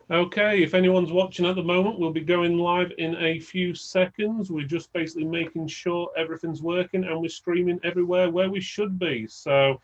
Okay, if anyone's watching at the moment, we'll be going live in a few seconds. We're just basically making sure everything's working and we're streaming everywhere where we should be. So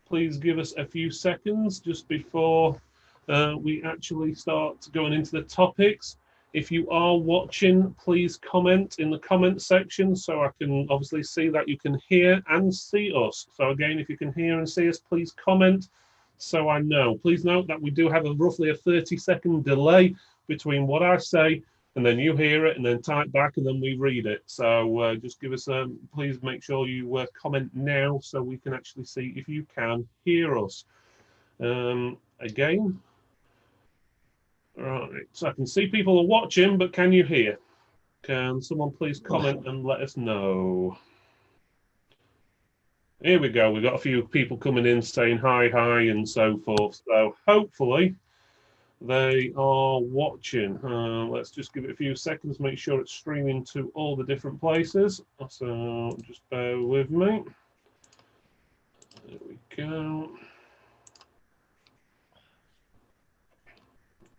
please give us a few seconds just before we actually start going into the topics. If you are watching, please comment in the comment section so I can obviously see that you can hear and see us. So again, if you can hear and see us, please comment so I know. Please note that we do have roughly a 30-second delay between what I say and then you hear it and then type back and then we read it. So just give us please make sure you comment now so we can actually see if you can hear us. Again, right, so I can see people are watching, but can you hear? Can someone please comment and let us know? Here we go. We've got a few people coming in saying hi, hi, and so forth. So hopefully they are watching. Let's just give it a few seconds, make sure it's streaming to all the different places. So just bear with me. There we go.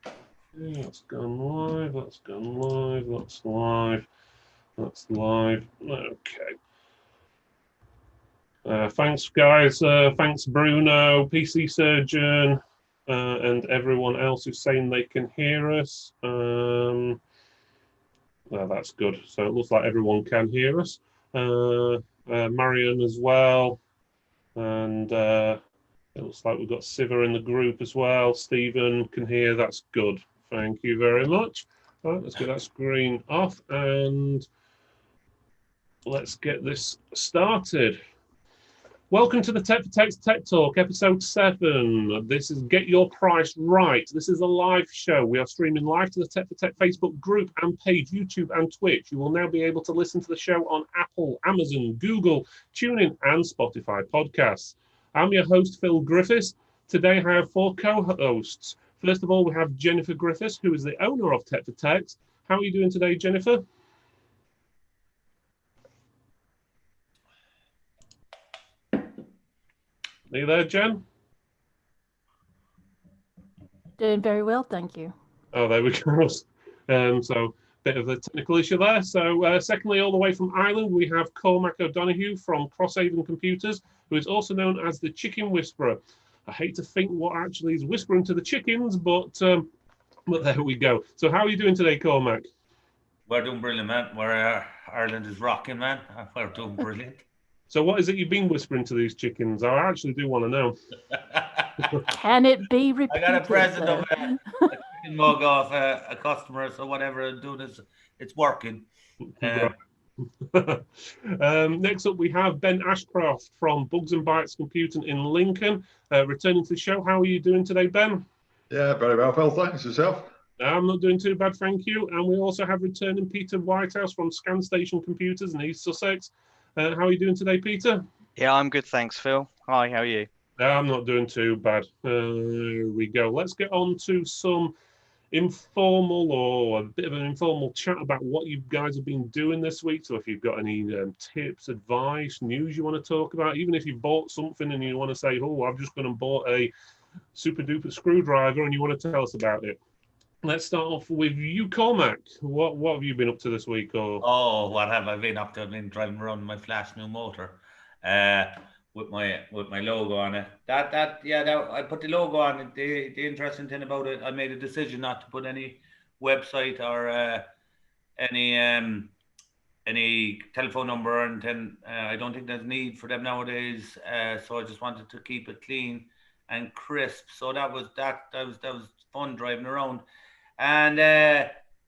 Okay, that's gone live, that's gone live, that's live, that's live. Okay. Thanks, guys. Thanks, Bruno, PC Surgeon, and everyone else who's saying they can hear us. That's good. So it looks like everyone can hear us. Marion as well. And it looks like we've got Siva in the group as well. Stephen can hear. That's good. Thank you very much. All right, let's get that screen off and let's get this started. Welcome to the Tech for Tech's Tech Talk, episode 7. This is Get Your Price Right. This is a live show. We are streaming live to the Tech for Tech Facebook group and page, YouTube and Twitch. You will now be able to listen to the show on Apple, Amazon, Google, TuneIn and Spotify podcasts. I'm your host, Phil Griffiths. Today I have 4 co-hosts. First of all, we have Jennifer Griffiths, who is the owner of Tech for Tech. How are you doing today, Jennifer? Are you there, Jen? Doing very well, thank you. Oh, there we go. So bit of a technical issue there. So secondly, all the way from Ireland, we have Cormac Donoghue from Crosshaven Computers, who is also known as the Chicken Whisperer. I hate to think what actually is whispering to the chickens, but there we go. So how are you doing today, Cormac? We're doing brilliant, man. Ireland is rocking, man. We're doing brilliant. So what is it you've been whispering to these chickens? I actually do want to know. Can it be repeated? I got a present of a chicken mug off a customer, so whatever I'm doing is it's working. Next up, we have Ben Ashcroft from Bugs and Bytes Computing in Lincoln, returning to the show. How are you doing today, Ben? Yeah, very well, Phil. Thanks. Yourself? I'm not doing too bad, thank you. And we also have returning Peter Whitehouse from ScanStation Computers in East Sussex. How are you doing today, Peter? Yeah, I'm good, thanks, Phil. Hi, how are you? I'm not doing too bad. Here we go. Let's get on to some informal or a bit of an informal chat about what you guys have been doing this week. So if you've got any tips, advice, news you want to talk about, even if you bought something and you want to say, oh, I've just gone and bought a super duper screwdriver and you want to tell us about it. Let's start off with you, Cormac. What have you been up to this week? Or what have I been up to? I've been driving around my flash new motor, with my logo on it. That I put the logo on it. The interesting thing about it, I made a decision not to put any website or any telephone number, and then I don't think there's need for them nowadays. So I just wanted to keep it clean and crisp. So that was fun driving around. And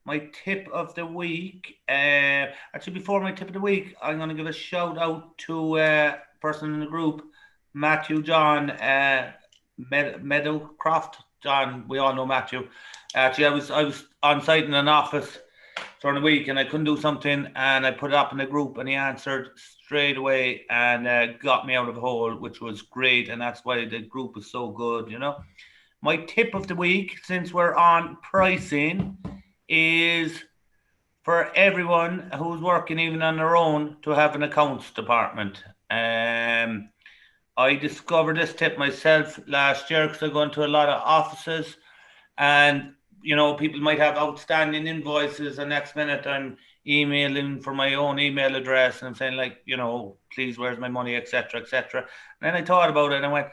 my tip of the week, actually before my tip of the week, I'm going to give a shout out to a person in the group, Matthew John, Meadowcroft John. We all know Matthew. Actually, I was on site in an office during the week and I couldn't do something, and I put it up in the group and he answered straight away and got me out of a hole, which was great. And that's why the group is so good, you know. My tip of the week, since we're on pricing, is for everyone who's working even on their own to have an accounts department. I discovered this tip myself last year because I go into a lot of offices and you know, people might have outstanding invoices, and next minute I'm emailing for my own email address and I'm saying, like, you know, please, where's my money, etc., etc. And then I thought about it and I went,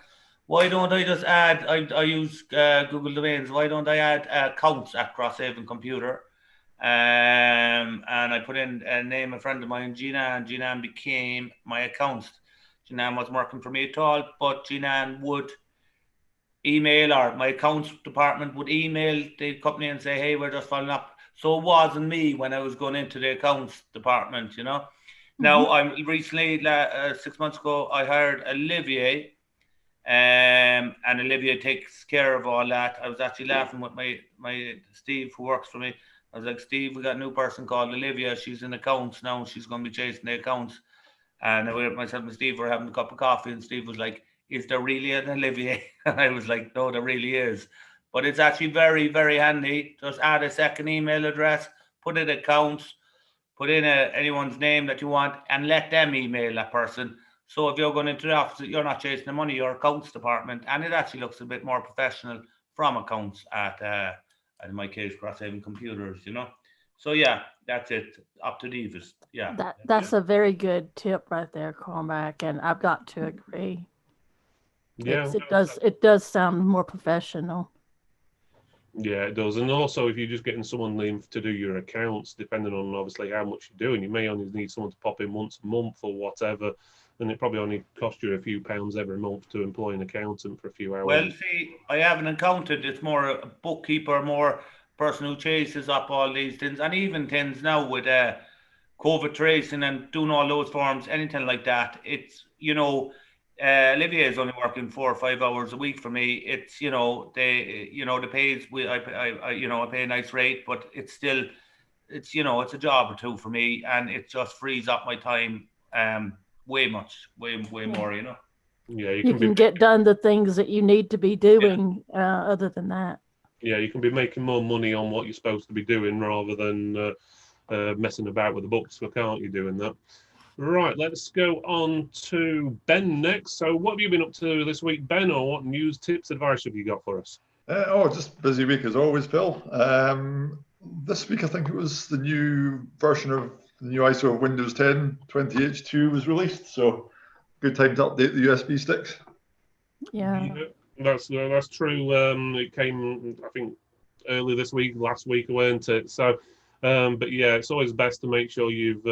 why don't I just add? I use Google Domains. Why don't I add accounts at Crosshaven Computer? And I put in a name, a friend of mine, Jinan. Jinan became my account. Jinan wasn't working for me at all, but Jinan would email, or my accounts department would email the company and say, hey, we're just following up. So it wasn't me when I was going into the accounts department, you know. Now, I'm recently, 6 months ago, I hired Olivier, and Olivia takes care of all that. I was actually laughing with my Steve, who works for me. I was like, Steve, we got a new person called Olivia. She's in accounts now. She's going to be chasing the accounts. And myself and Steve were having a cup of coffee, and Steve was like, is there really an Olivier? And I was like, no, there really is. But it's actually very, very handy. Just add a second email address, put in accounts, put in anyone's name that you want, and let them email that person. So if you're going into the office, you're not chasing the money, your accounts department, and it actually looks a bit more professional from accounts at in my case, Crosshaven Computers, you know. So yeah, that's it. Up to Divas. Yeah. That's a very good tip right there, Cormac, and I've got to agree. Yeah, It does sound more professional. Yeah, it does. And also, if you're just getting someone in to do your accounts, depending on obviously how much you're doing, you may only need someone to pop in once a month or whatever. And it probably only cost you a few pounds every month to employ an accountant for a few hours. Well, see, I have an accountant. It's more a bookkeeper, more person who chases up all these things, and even things now with COVID tracing and doing all those forms, anything like that. It's, you know, Olivier is only working 4 or 5 hours a week for me. It's, you know, the pays I pay a nice rate, but it's still, it's, you know, it's a job or two for me, and it just frees up my time way more, you know. Yeah, you can get done the things that you need to be doing. Other than that, yeah, you can be making more money on what you're supposed to be doing rather than messing about with the books, can't you, doing that? Right, let's go on to Ben next. So what have you been up to this week, Ben, or what news, tips, advice have you got for us? Just busy week as always, Phil. This week I think it was the new version of the new ISO of Windows 10 20H2 was released, so good time to update the USB sticks. yeah. That's true. It came, I think, early this week, last week, weren't it? So, but yeah, it's always best to make sure you've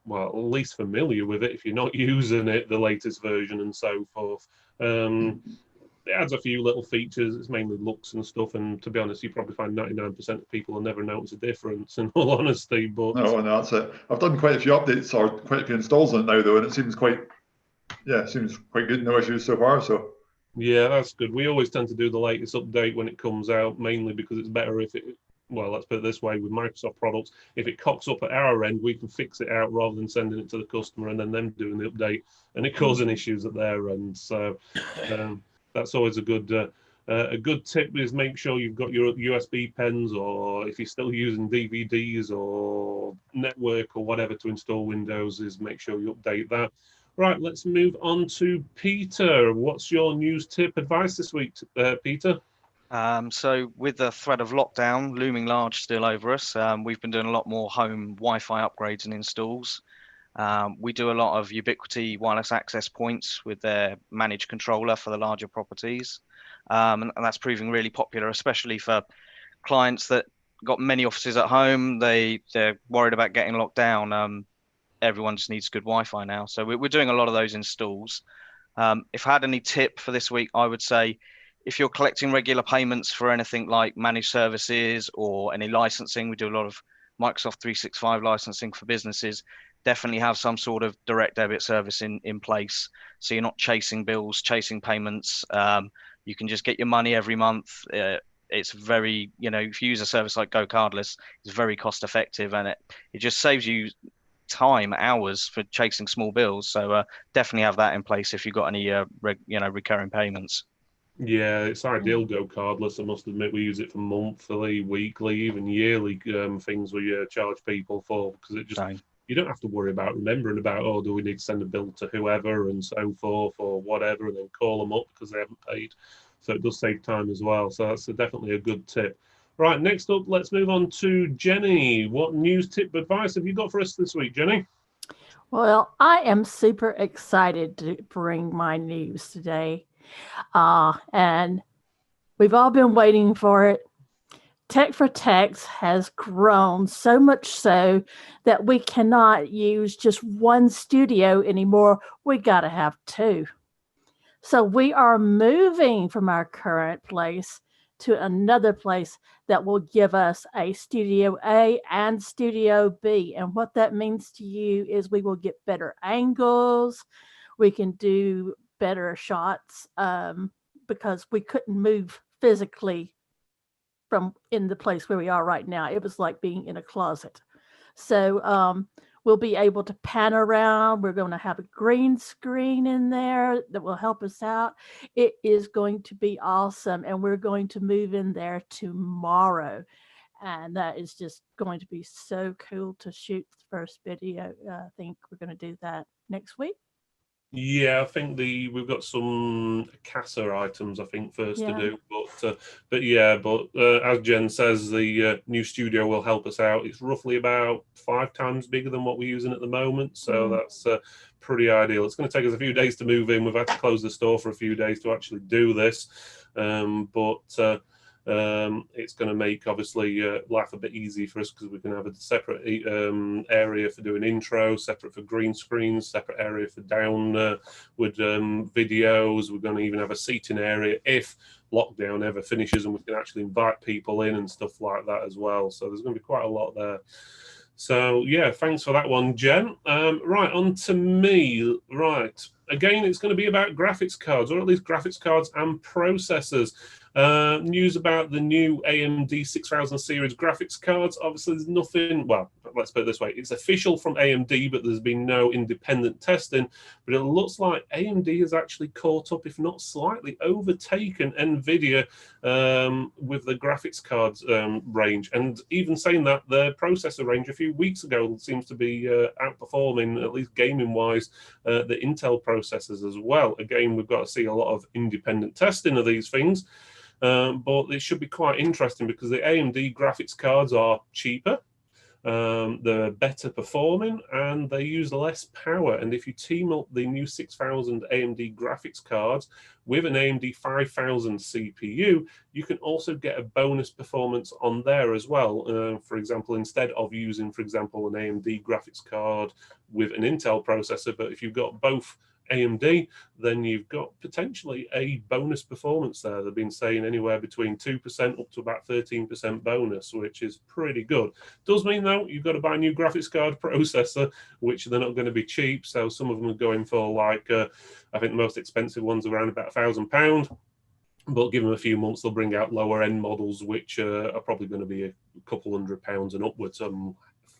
well, at least familiar with it if you're not using it, the latest version and so forth. It adds a few little features. It's mainly looks and stuff, and to be honest, you probably find 99% of people will never notice a difference, in all honesty. But no, that's it. I've done quite a few updates or quite a few installs on it now, though, and it seems quite good. No issues so far. So yeah, that's good. We always tend to do the latest update when it comes out, mainly because it's better if it. Well, let's put it this way, with Microsoft products, if it cocks up at our end, we can fix it out rather than sending it to the customer and then them doing the update and it causing issues at their end. So that's always a good tip, is make sure you've got your USB pens, or if you're still using DVDs or network or whatever to install Windows, is make sure you update that. Right, let's move on to Peter. What's your news, tip, advice this week, Peter? So with the threat of lockdown looming large still over us, we've been doing a lot more home Wi-Fi upgrades and installs. We do a lot of Ubiquiti wireless access points with their managed controller for the larger properties. And that's proving really popular, especially for clients that got many offices at home. They're worried about getting locked down. Everyone just needs good Wi-Fi now. So we're doing a lot of those installs. If I had any tip for this week, I would say, if you're collecting regular payments for anything like managed services or any licensing, we do a lot of Microsoft 365 licensing for businesses, definitely have some sort of direct debit service in place. So you're not chasing bills, chasing payments. You can just get your money every month. It's very, if you use a service like Go Cardless, it's very cost effective, and it just saves you time, hours for chasing small bills. So definitely have that in place if you've got any recurring payments. Yeah, it's ideal, Go Cardless. I must admit, we use it for monthly, weekly, even yearly things we charge people for, because it just, you don't have to worry about remembering about, do we need to send a bill to whoever and so forth or whatever, and then call them up because they haven't paid. So it does save time as well. So that's definitely a good tip. Right, next up, let's move on to Jenny. What news, tip, advice have you got for us this week, Jenny? Well, I am super excited to bring my news today. And we've all been waiting for it. Tech for Text has grown so much so that we cannot use just one studio anymore. We got to have two. So we are moving from our current place to another place that will give us a Studio A and Studio B. And what that means to you is we will get better angles. We can do better shots because we couldn't move physically from in the place where we are right now. It was like being in a closet. So we'll be able to pan around. We're going to have a green screen in there that will help us out. It is going to be awesome. And we're going to move in there tomorrow. And that is just going to be so cool to shoot the first video. I think we're going to do that next week. Yeah, I think we've got some CASA items, I think, first to do. But as Jen says, the new studio will help us out. It's roughly about 5 times bigger than what we're using at the moment, so that's pretty ideal. It's going to take us a few days to move in. We've had to close the store for a few days to actually do this, it's going to make obviously life a bit easy for us because we can have a separate area for doing intro, separate for green screens, separate area for downward videos. We're going to even have a seating area if lockdown ever finishes and we can actually invite people in and stuff like that as well. So there's going to be quite a lot there. So yeah, thanks for that one, Jen. Right, on to me. Right, again, it's going to be about graphics cards, or at least graphics cards and processors. News about the new AMD 6000 series graphics cards. Obviously, there's nothing, well, let's put it this way. It's official from AMD, but there's been no independent testing. But it looks like AMD has actually caught up, if not slightly overtaken NVIDIA with the graphics cards range. And even saying that, the processor range a few weeks ago seems to be outperforming, at least gaming-wise, the Intel processors as well. Again, we've got to see a lot of independent testing of these things. But it should be quite interesting because the AMD graphics cards are cheaper, they're better performing, and they use less power. And if you team up the new 6000 AMD graphics cards with an AMD 5000 CPU, you can also get a bonus performance on there as well. For example, instead of using, for example, an AMD graphics card with an Intel processor, but if you've got both AMD, then you've got potentially a bonus performance there. They've been saying anywhere between 2% up to about 13% bonus, which is pretty good. Does mean though you've got to buy a new graphics card processor, which they're not going to be cheap. So some of them are going for like I think the most expensive ones around about £1,000. But give them a few months, they'll bring out lower end models, which are probably going to be a couple £100 and upwards.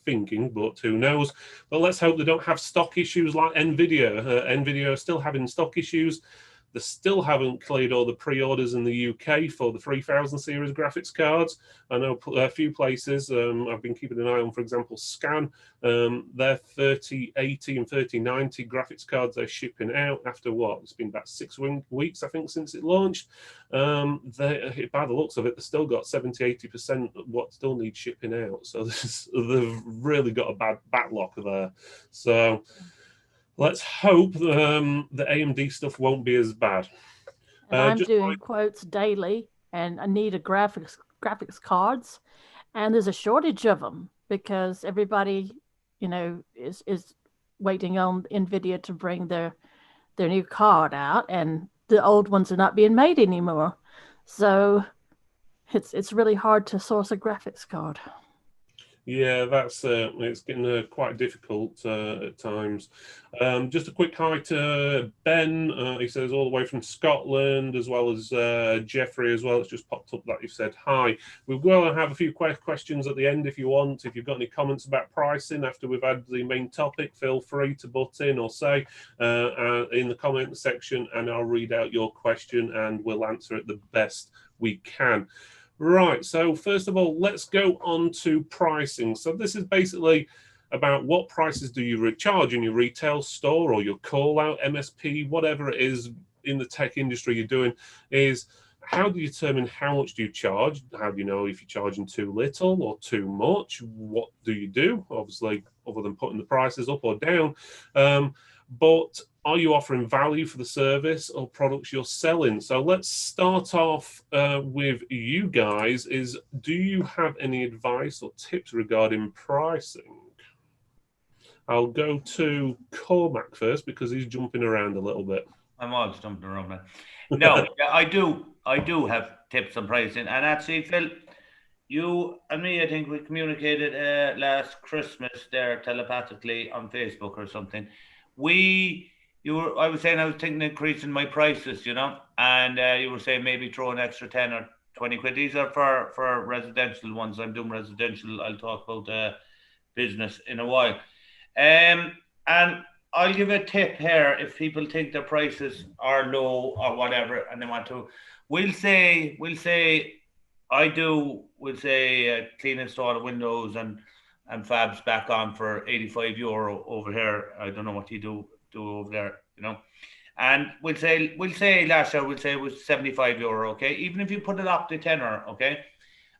Thinking, but who knows. But let's hope they don't have stock issues like NVIDIA. NVIDIA are still having stock issues. They still haven't cleared all the pre-orders in the UK for the 3000 series graphics cards. I know a few places I've been keeping an eye on, for example, Scan, their 3080 and 3090 graphics cards they're shipping out after what? It's been about 6 weeks, I think, since it launched. By the looks of it, they've still got 70-80% what still needs shipping out. So they've really got a bad backlog there. So let's hope the AMD stuff won't be as bad. And I'm doing quotes daily, and I need a graphics cards, and there's a shortage of them because everybody, is waiting on NVIDIA to bring their new card out, and the old ones are not being made anymore. So it's really hard to source a graphics card. Yeah, that's it's getting quite difficult at times. Just a quick hi to Ben. He says all the way from Scotland, as well as Jeffrey as well. It's just popped up that you've said hi. We will have a few questions at the end if you want. If you've got any comments about pricing after we've had the main topic, feel free to butt in or say in the comment section, and I'll read out your question and we'll answer it the best we can. Right, so first of all, let's go on to pricing. So this is basically about what prices do you charge in your retail store or your call out MSP, whatever it is in the tech industry you're doing, is how do you determine how much do you charge? How do you know if you're charging too little or too much? What do you do? Obviously, other than putting the prices up or down. But are you offering value for the service or products you're selling? So let's start off with you guys. Do you have any advice or tips regarding pricing? I'll go to Cormac first because he's jumping around a little bit. I'm always jumping around, man. No, yeah, I do have tips on pricing. And actually, Phil, you and me, I think we communicated last Christmas there telepathically on Facebook or something. I was saying I was thinking of increasing my prices, and you were saying maybe throw an extra 10 or 20 quid. These are for residential ones. I'm doing residential. I'll talk about business in a while. And I'll give a tip here if people think their prices are low or whatever, and they want to. We'll say clean install the windows and fabs back on for €85 over here. I don't know what you do over there, And we'll say last year it was €75, okay? Even if you put it up to tenner, okay,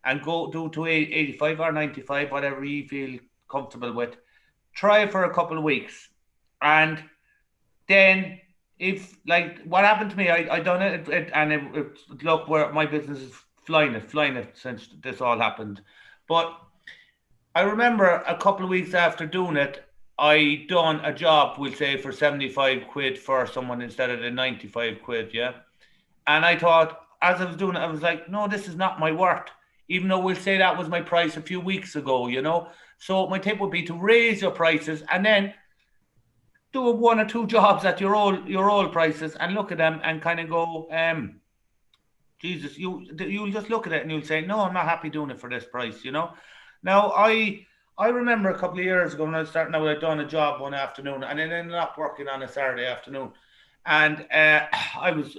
and go do to 85 or 95, whatever you feel comfortable with. Try it for a couple of weeks, and then if like what happened to me, I done it, and it look where my business is flying it since this all happened. But I remember a couple of weeks after doing it, I done a job, we'll say, for 75 quid for someone instead of the 95 quid, yeah. And I thought, as I was doing it, I was like, no, this is not my worth. Even though we'll say that was my price a few weeks ago, So my tip would be to raise your prices and then do one or two jobs at your old prices and look at them and kind of go, Jesus, you'll just look at it and you'll say, no, I'm not happy doing it for this price, Now, I remember a couple of years ago when I was starting out, I'd done a job one afternoon and then ended up working on a Saturday afternoon. And I was,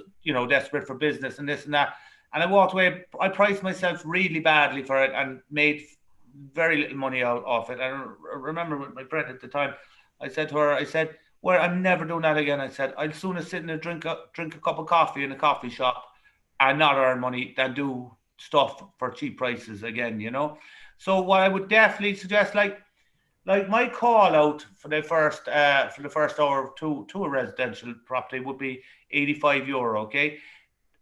desperate for business and this and that. And I walked away. I priced myself really badly for it and made very little money out of it. And I remember with my friend at the time, I said to her, well, I'm never doing that again. I said, I'd sooner sit and drink a cup of coffee in a coffee shop and not earn money than do stuff for cheap prices again, So what I would definitely suggest, like my call out for the first hour to a residential property would be €85, okay?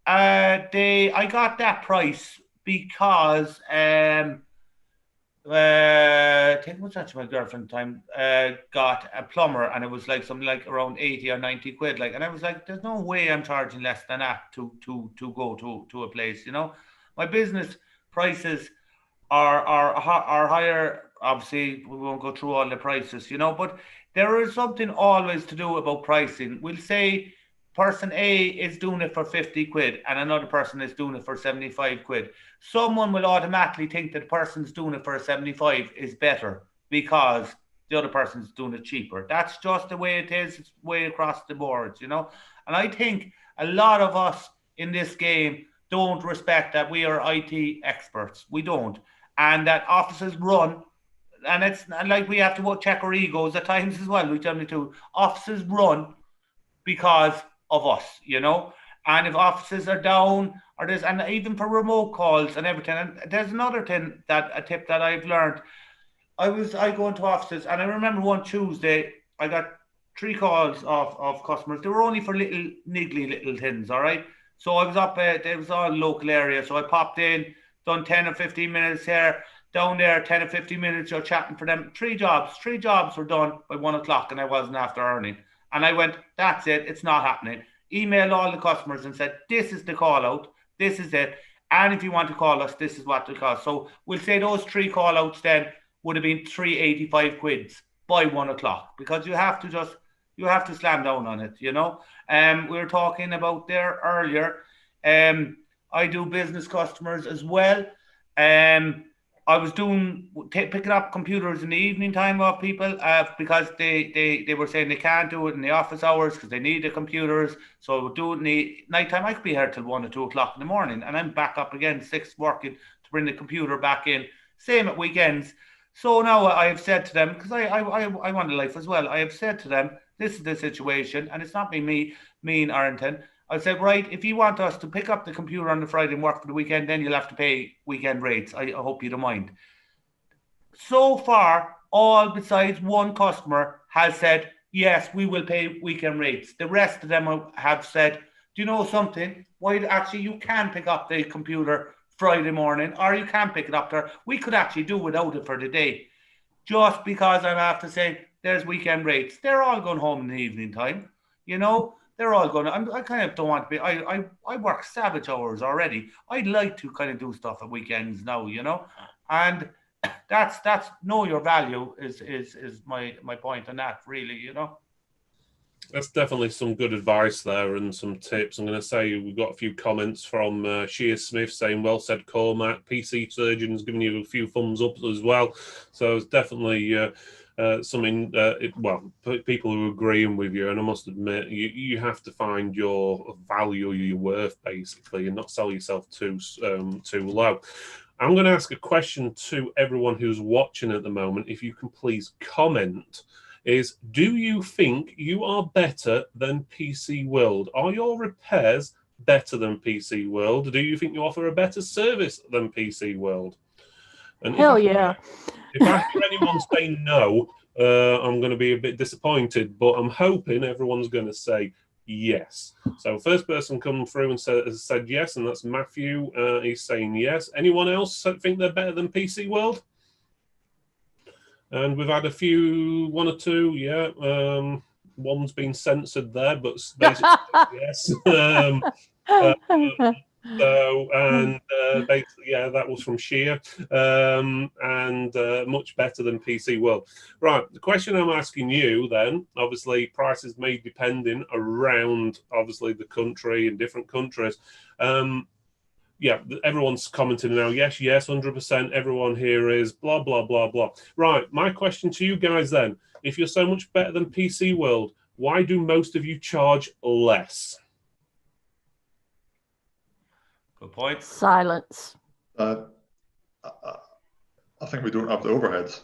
I got that price because I think it was actually my girlfriend at the time got a plumber, and it was like something like around 80 or 90 quid, and I was like, there's no way I'm charging less than that to go to a place, My business prices are higher. Obviously, we won't go through all the prices, but there is something always to do about pricing. We'll say person A is doing it for 50 quid and another person is doing it for 75 quid. Someone will automatically think that the person's doing it for 75 is better because the other person's doing it cheaper. That's just the way it is. It's way across the board, And I think a lot of us in this game don't respect that we are IT experts. We don't. And that offices run, and it's like we have to check our egos at times as well. We tell me to. Offices run because of us, And if offices are down or this, and even for remote calls and everything, and there's another thing a tip that I've learned. I go into offices, and I remember one Tuesday I got 3 calls of customers. They were only for niggly little things, all right. So I was up it was all local area, so I popped in, done 10 or 15 minutes here, down there, 10 or 15 minutes, you're chatting for them. 3 jobs were done by 1 o'clock, and I wasn't after earning. And I went, that's it, it's not happening. Emailed all the customers and said, this is the call out, this is it. And if you want to call us, this is what it costs. So we'll say those 3 call outs then would have been 385 quids by 1 o'clock, because you have to slam down on it, We were talking about there earlier. I do business customers as well. I was picking up computers in the evening time of people because they were saying they can't do it in the office hours because they need the computers. So I would do it in the night time. I could be here till 1 or 2 o'clock in the morning, and I'm back up again 6 working to bring the computer back in. Same at weekends. So now I have said to them, because I want a life as well. I have said to them, this is the situation, and it's not me mean or anything. I said, right, if you want us to pick up the computer on the Friday and work for the weekend, then you'll have to pay weekend rates. I hope you don't mind. So far, all besides one customer has said, yes, we will pay weekend rates. The rest of them have said, do you know something? Why actually you can pick up the computer Friday morning, or you can pick it up there. We could actually do without it for the day. Just because I'm after saying there's weekend rates. They're all going home in the evening time. You know, they're all going. I kind of don't want to be. I work savage hours already. I'd like to kind of do stuff at weekends now. You know, and that's know your value is my point on that. Really, you know. That's definitely some good advice there and some tips. I'm going to say we've got a few comments from Shear Smith saying, well said, Cormac. PC Surgeon's giving you a few thumbs up as well. So it's definitely something, people who are agreeing with you. And I must admit, you have to find your value, your worth, basically, and not sell yourself too low. I'm going to ask a question to everyone who's watching at the moment. If you can please comment, is do you think you are better than PC World? Are your repairs better than PC World? Do you think you offer a better service than PC World? And Hell yeah. If I hear anyone say no, I'm going to be a bit disappointed, but I'm hoping everyone's going to say yes. So first person come through and has said yes, and that's Matthew. He's saying yes. Anyone else think they're better than PC World? And we've had one or two, yeah. One's been censored there, but basically yes. Basically, yeah, that was from Shear, and much better than PC World. Right, the question I'm asking you then, obviously, prices may depending around, obviously, the country and different countries. Yeah, everyone's commenting now. Yes, 100%. Everyone here is blah, blah, blah, blah. Right, my question to you guys then, if you're so much better than PC World, why do most of you charge less? Good point. Silence. I think we don't have the overheads.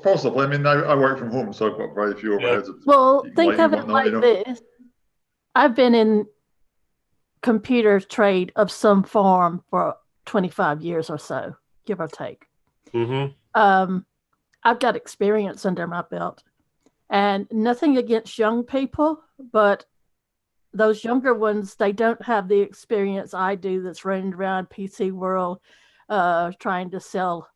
Possibly. I mean, I work from home, so I've got very few overheads. Yeah. Well, think of it like this. I've been in computer trade of some form for 25 years or so, give or take. Mm-hmm. I've got experience under my belt, and nothing against young people, but those younger ones, they don't have the experience I do that's running around PC World trying to sell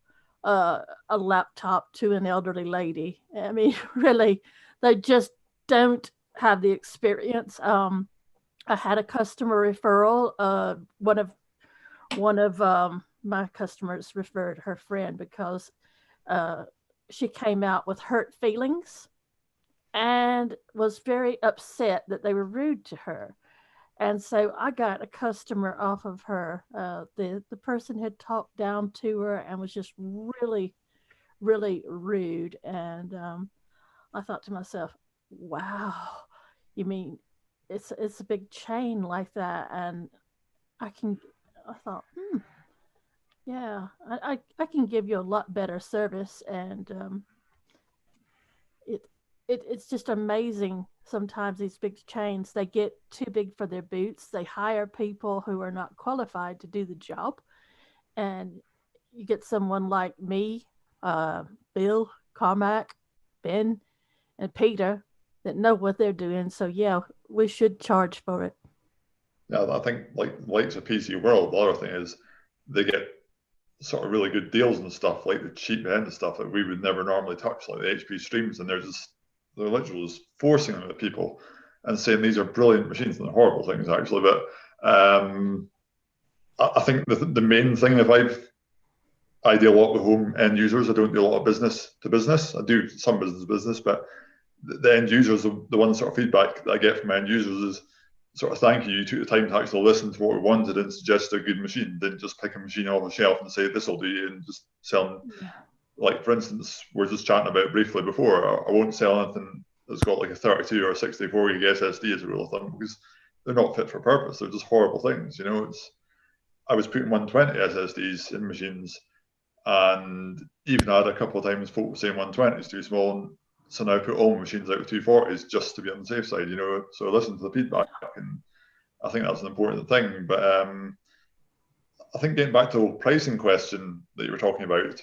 a laptop to an elderly lady. I mean, really, they just don't have the experience. I had a customer referral. One of my customers referred her friend because she came out with hurt feelings and was very upset that they were rude to her. And so I got a customer off of her. The person had talked down to her and was just really, really rude. And I thought to myself, wow, you mean it's a big chain like that? And I thought, yeah, I can give you a lot better service. And it's just amazing. Sometimes these big chains, they get too big for their boots. They hire people who are not qualified to do the job. And you get someone like me, Bill, Cormac, Ben, and Peter that know what they're doing. So yeah, we should charge for it. Yeah, I think like likes of PC World, the other thing is they get sort of really good deals and stuff, like the cheap end of stuff that we would never normally touch, like the HP streams, and they're literally just forcing them at people and saying these are brilliant machines, and they're horrible things actually. But I think the main thing, I deal a lot with home end users. I don't do a lot of business to business. I do some business, but the end users, the one sort of feedback that I get from end users is sort of thank you took the time to actually listen to what we wanted and suggest a good machine. Didn't just pick a machine off the shelf and say this will do you and just sell them. Yeah. Like for instance, we're just chatting about briefly before. I won't sell anything that's got like a 32 or a 64 gig SSD as a rule of thumb because they're not fit for purpose. They're just horrible things. You know, I was putting 120 SSDs in machines, and even had a couple of times folks saying 120 is too small. And So now put all machines out with 240s just to be on the safe side, you know. So listen to the feedback, and I think that's an important thing. But I think getting back to the pricing question that you were talking about,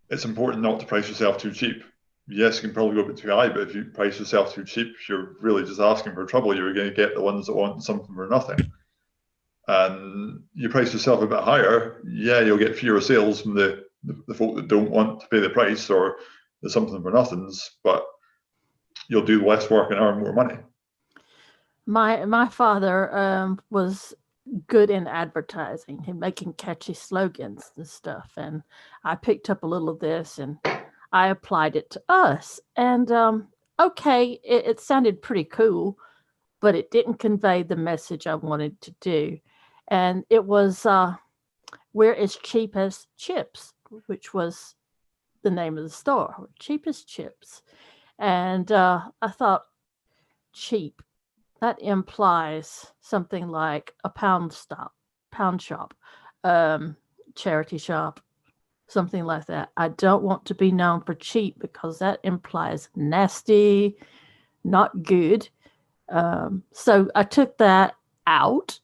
it's important not to price yourself too cheap. Yes, you can probably go a bit too high, but if you price yourself too cheap, you're really just asking for trouble. You're going to get the ones that want something for nothing. And you price yourself a bit higher, yeah, you'll get fewer sales from the folk that don't want to pay the price or the something for nothings, but you'll do less work and earn more money. My father was good in advertising and making catchy slogans and stuff, and I picked up a little of this and I applied it to us. And okay, it sounded pretty cool, but it didn't convey the message I wanted to do. And it was we're as cheap as chips, which was the name of the store, cheap as chips. And I thought, cheap, that implies something like a pound shop, charity shop, something like that. I don't want to be known for cheap because that implies nasty, not good. So I took that out,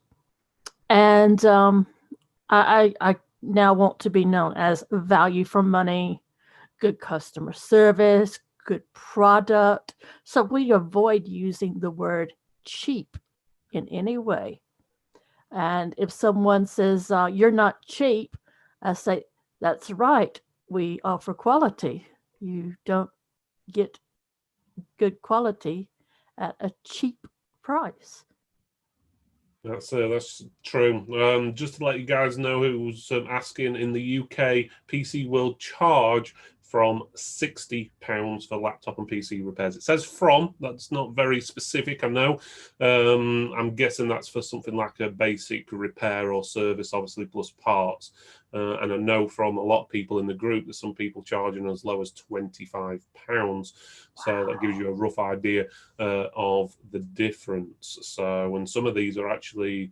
and I now want to be known as value for money, good customer service, good product. So we avoid using the word cheap in any way. And if someone says, you're not cheap, I say, that's right. We offer quality. You don't get good quality at a cheap price. That's true. Just to let you guys know who's asking, in the UK, PC will charge from £60 for laptop and PC repairs. It says from, that's not very specific, I know. I'm guessing that's for something like a basic repair or service, obviously, plus parts. And I know from a lot of people in the group that some people charging as low as £25. So that gives you a rough idea of the difference. So, and some of these are actually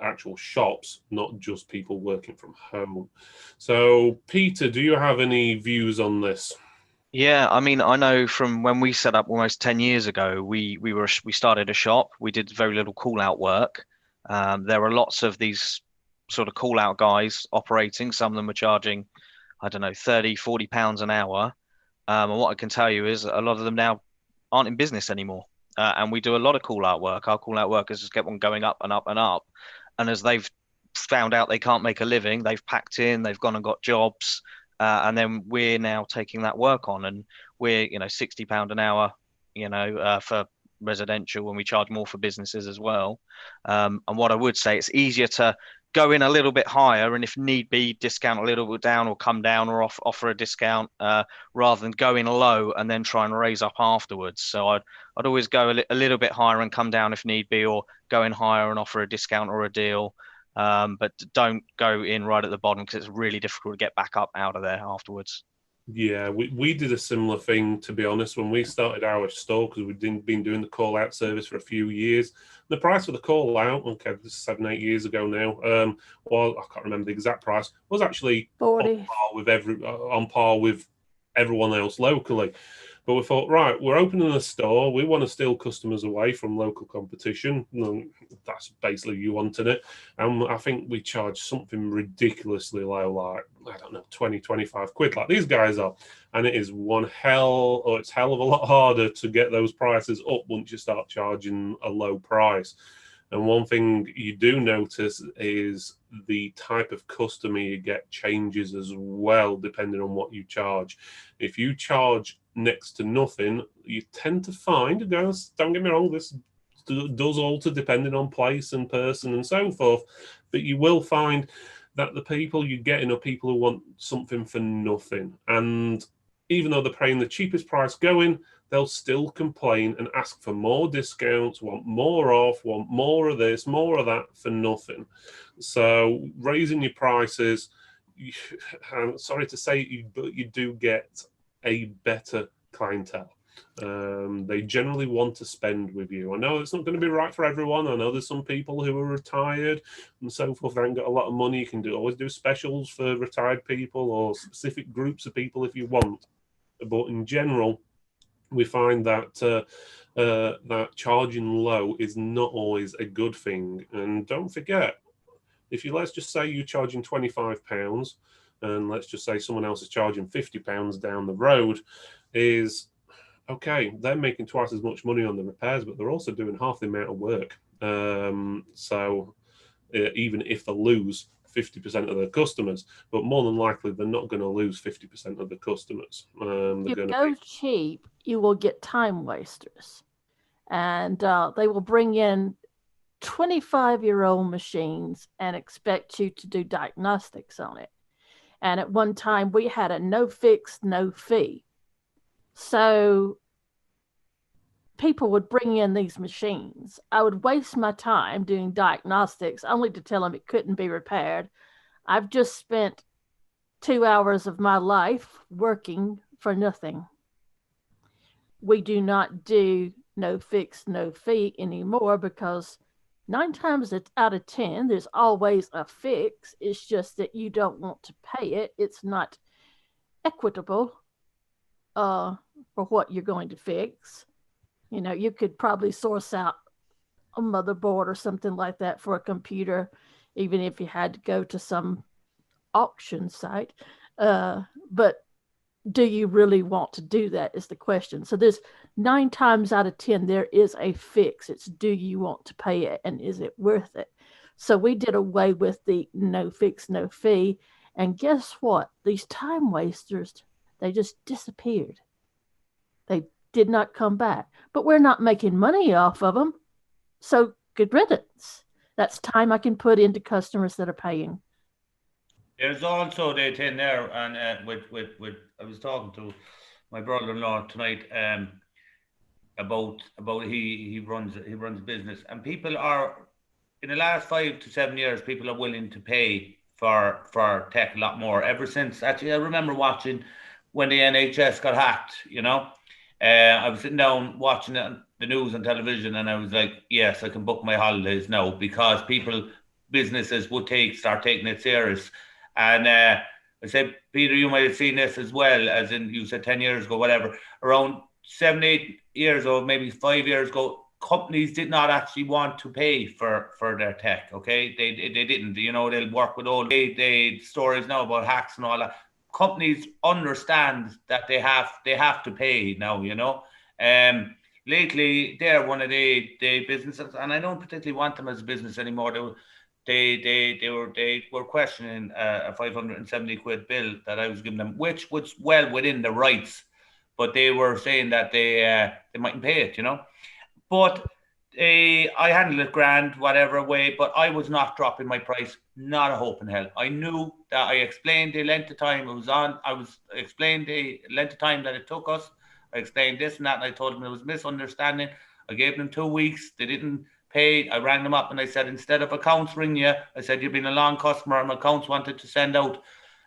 actual shops, not just people working from home. So, Peter, do you have any views on this? Yeah, I mean, I know from when we set up almost 10 years ago, we started a shop. We did very little call out work. There were lots of these sort of call out guys operating. Some of them were charging, I don't know, 30, 40 pounds an hour. And what I can tell you is a lot of them now aren't in business anymore. And we do a lot of call out work. Our call out workers just kept on going up and up and up. And as they've found out they can't make a living, they've packed in, they've gone and got jobs. And then we're now taking that work on, and we're, £60 an hour, for residential, and we charge more for businesses as well. And what I would say, it's easier to go in a little bit higher, and if need be, discount a little bit down or come down or offer a discount, rather than go in low and then try and raise up afterwards. So I'd always go a little bit higher and come down if need be, or go in higher and offer a discount or a deal. But don't go in right at the bottom, because it's really difficult to get back up out of there afterwards. Yeah, we did a similar thing, to be honest, when we started our store, because we'd been doing the call out service for a few years. The price for the call out, okay, this is 7-8 years ago now, well, I can't remember the exact price, was actually 40. on par with everyone else locally. But we thought, right, we're opening a store. We want to steal customers away from local competition. That's basically you wanted it. And I think we charged something ridiculously low, like, I don't know, 20, 25 quid, like these guys are. And it is it's hell of a lot harder to get those prices up once you start charging a low price. And one thing you do notice is the type of customer you get changes as well, depending on what you charge. If you charge next to nothing, you tend to find, guys, don't get me wrong, this does alter depending on place and person and so forth, but you will find that the people you're getting are people who want something for nothing. And even though they're paying the cheapest price going, they'll still complain and ask for more discounts, want more off, want more of this, more of that for nothing. So raising your prices, I'm sorry to say, but you do get a better clientele. They generally want to spend with you. I know it's not going to be right for everyone. I know there's some people who are retired and so forth. They haven't got a lot of money. You can always do specials for retired people or specific groups of people if you want. But in general, we find that that charging low is not always a good thing. And don't forget, if you, let's just say you're charging £25, and let's just say someone else is charging £50 down the road, is okay, they're making twice as much money on the repairs, but they're also doing half the amount of work. So even if they lose 50% of their customers, but more than likely they're not going to lose 50% of the customers. If you go cheap, you will get time wasters, and they will bring in 25-year-old machines and expect you to do diagnostics on it. And at one time we had a no fix, no fee. So people would bring in these machines. I would waste my time doing diagnostics only to tell them it couldn't be repaired. I've just spent 2 hours of my life working for nothing. We do not do no fix, no fee anymore because 9 times out of 10, there's always a fix. It's just that you don't want to pay it. It's not equitable for what you're going to fix. You know, you could probably source out a motherboard or something like that for a computer, even if you had to go to some auction site. But do you really want to do that is the question. So there's 9 times out of 10, there is a fix. It's do you want to pay it and is it worth it? So we did away with the no fix, no fee. And guess what? These time wasters, they just disappeared. They did not come back. But we're not making money off of them. So good riddance. That's time I can put into customers that are paying. There's also the thing there, and with I was talking to my brother-in-law tonight about he runs a business, and people are in the last 5 to 7 years, people are willing to pay for tech a lot more. Ever since, actually, I remember watching when the NHS got hacked. You know, I was sitting down watching the news on television, and I was like, yes, I can book my holidays now because businesses would start taking it serious. And I said, Peter, you might have seen this as well, as in you said 10 years ago, whatever, around 7, 8 years or maybe 5 years ago, companies did not actually want to pay for their tech. Okay, they didn't. You know, they'll work with all the stories now about hacks and all that. Companies understand that they have to pay now. You know, lately they're one of the businesses, and I don't particularly want them as a business anymore. They were questioning a 570 quid bill that I was giving them, which was well within the rights, but they were saying that they mightn't pay it, you know. But I handled it grand, whatever way, but I was not dropping my price, not a hope in hell. I knew that I explained the length of time it was on. Explained the length of time that it took us. I explained this and that, and I told them it was misunderstanding. I gave them 2 weeks. They didn't pay. I rang them up and I said, instead of accounts ring you, I said, you've been a long customer and accounts wanted to send out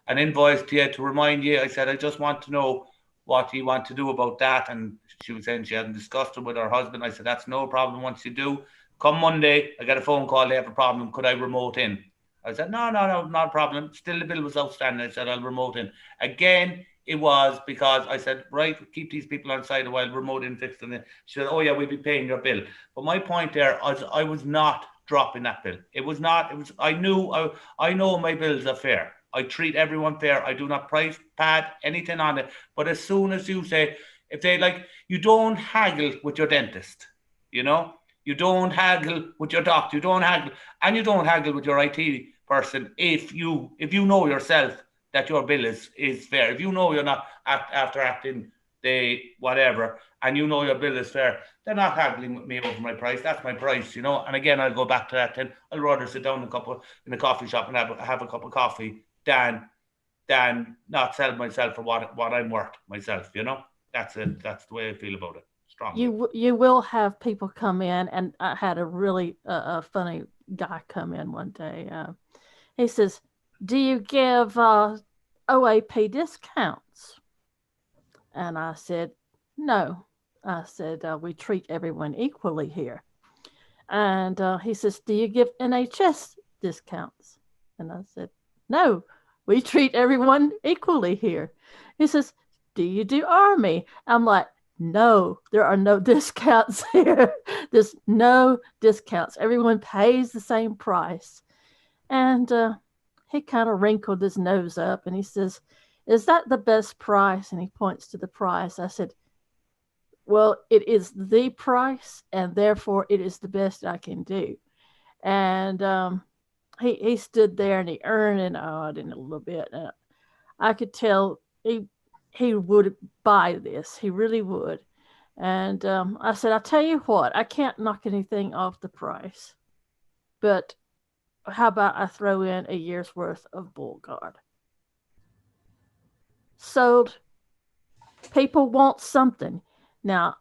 an invoice to you to remind you. I said, I just want to know what you want to do about that. And she was saying she hadn't discussed it with her husband. I said, that's no problem. Once you do, come Monday, I got a phone call, they have a problem. Could I remote in? I said, no, not a problem. Still the bill was outstanding. I said, I'll remote in. Again, it was because I said, right, keep these people on side while remote in fixed. And she said, oh yeah, we'll be paying your bill. But my point there, I was not dropping that bill. I know my bills are fair. I treat everyone fair. I do not price pad anything on it. But as soon as you say, if they like, you don't haggle with your dentist, you know, you don't haggle with your doctor, you don't haggle with your IT person if you know yourself that your bill is fair. If you know you're not after acting the whatever, and you know your bill is fair, they're not haggling with me over my price. That's my price, you know. And again, I'll go back to that. Then I'd rather sit down in a coffee shop and have a cup of coffee than not sell myself for what I'm worth myself. You know, that's it. That's the way I feel about it. Strongly. You will have people come in, and I had a really funny guy come in one day. He says, do you give OAP discounts? And I said, no. I said, we treat everyone equally here. And he says, do you give NHS discounts? And I said, no, we treat everyone equally here. He says, do you do Army? I'm like, no, there are no discounts here. There's no discounts. Everyone pays the same price. And he kind of wrinkled his nose up and he says, is that the best price? And he points to the price. I said, well, it is the price, and therefore it is the best I can do. And he stood there and he earned and awed in a little bit. And I could tell he would buy this. He really would. And I said, I'll tell you what, I can't knock anything off the price. But how about I throw in a year's worth of Bull Guard? Sold. People want something. Now,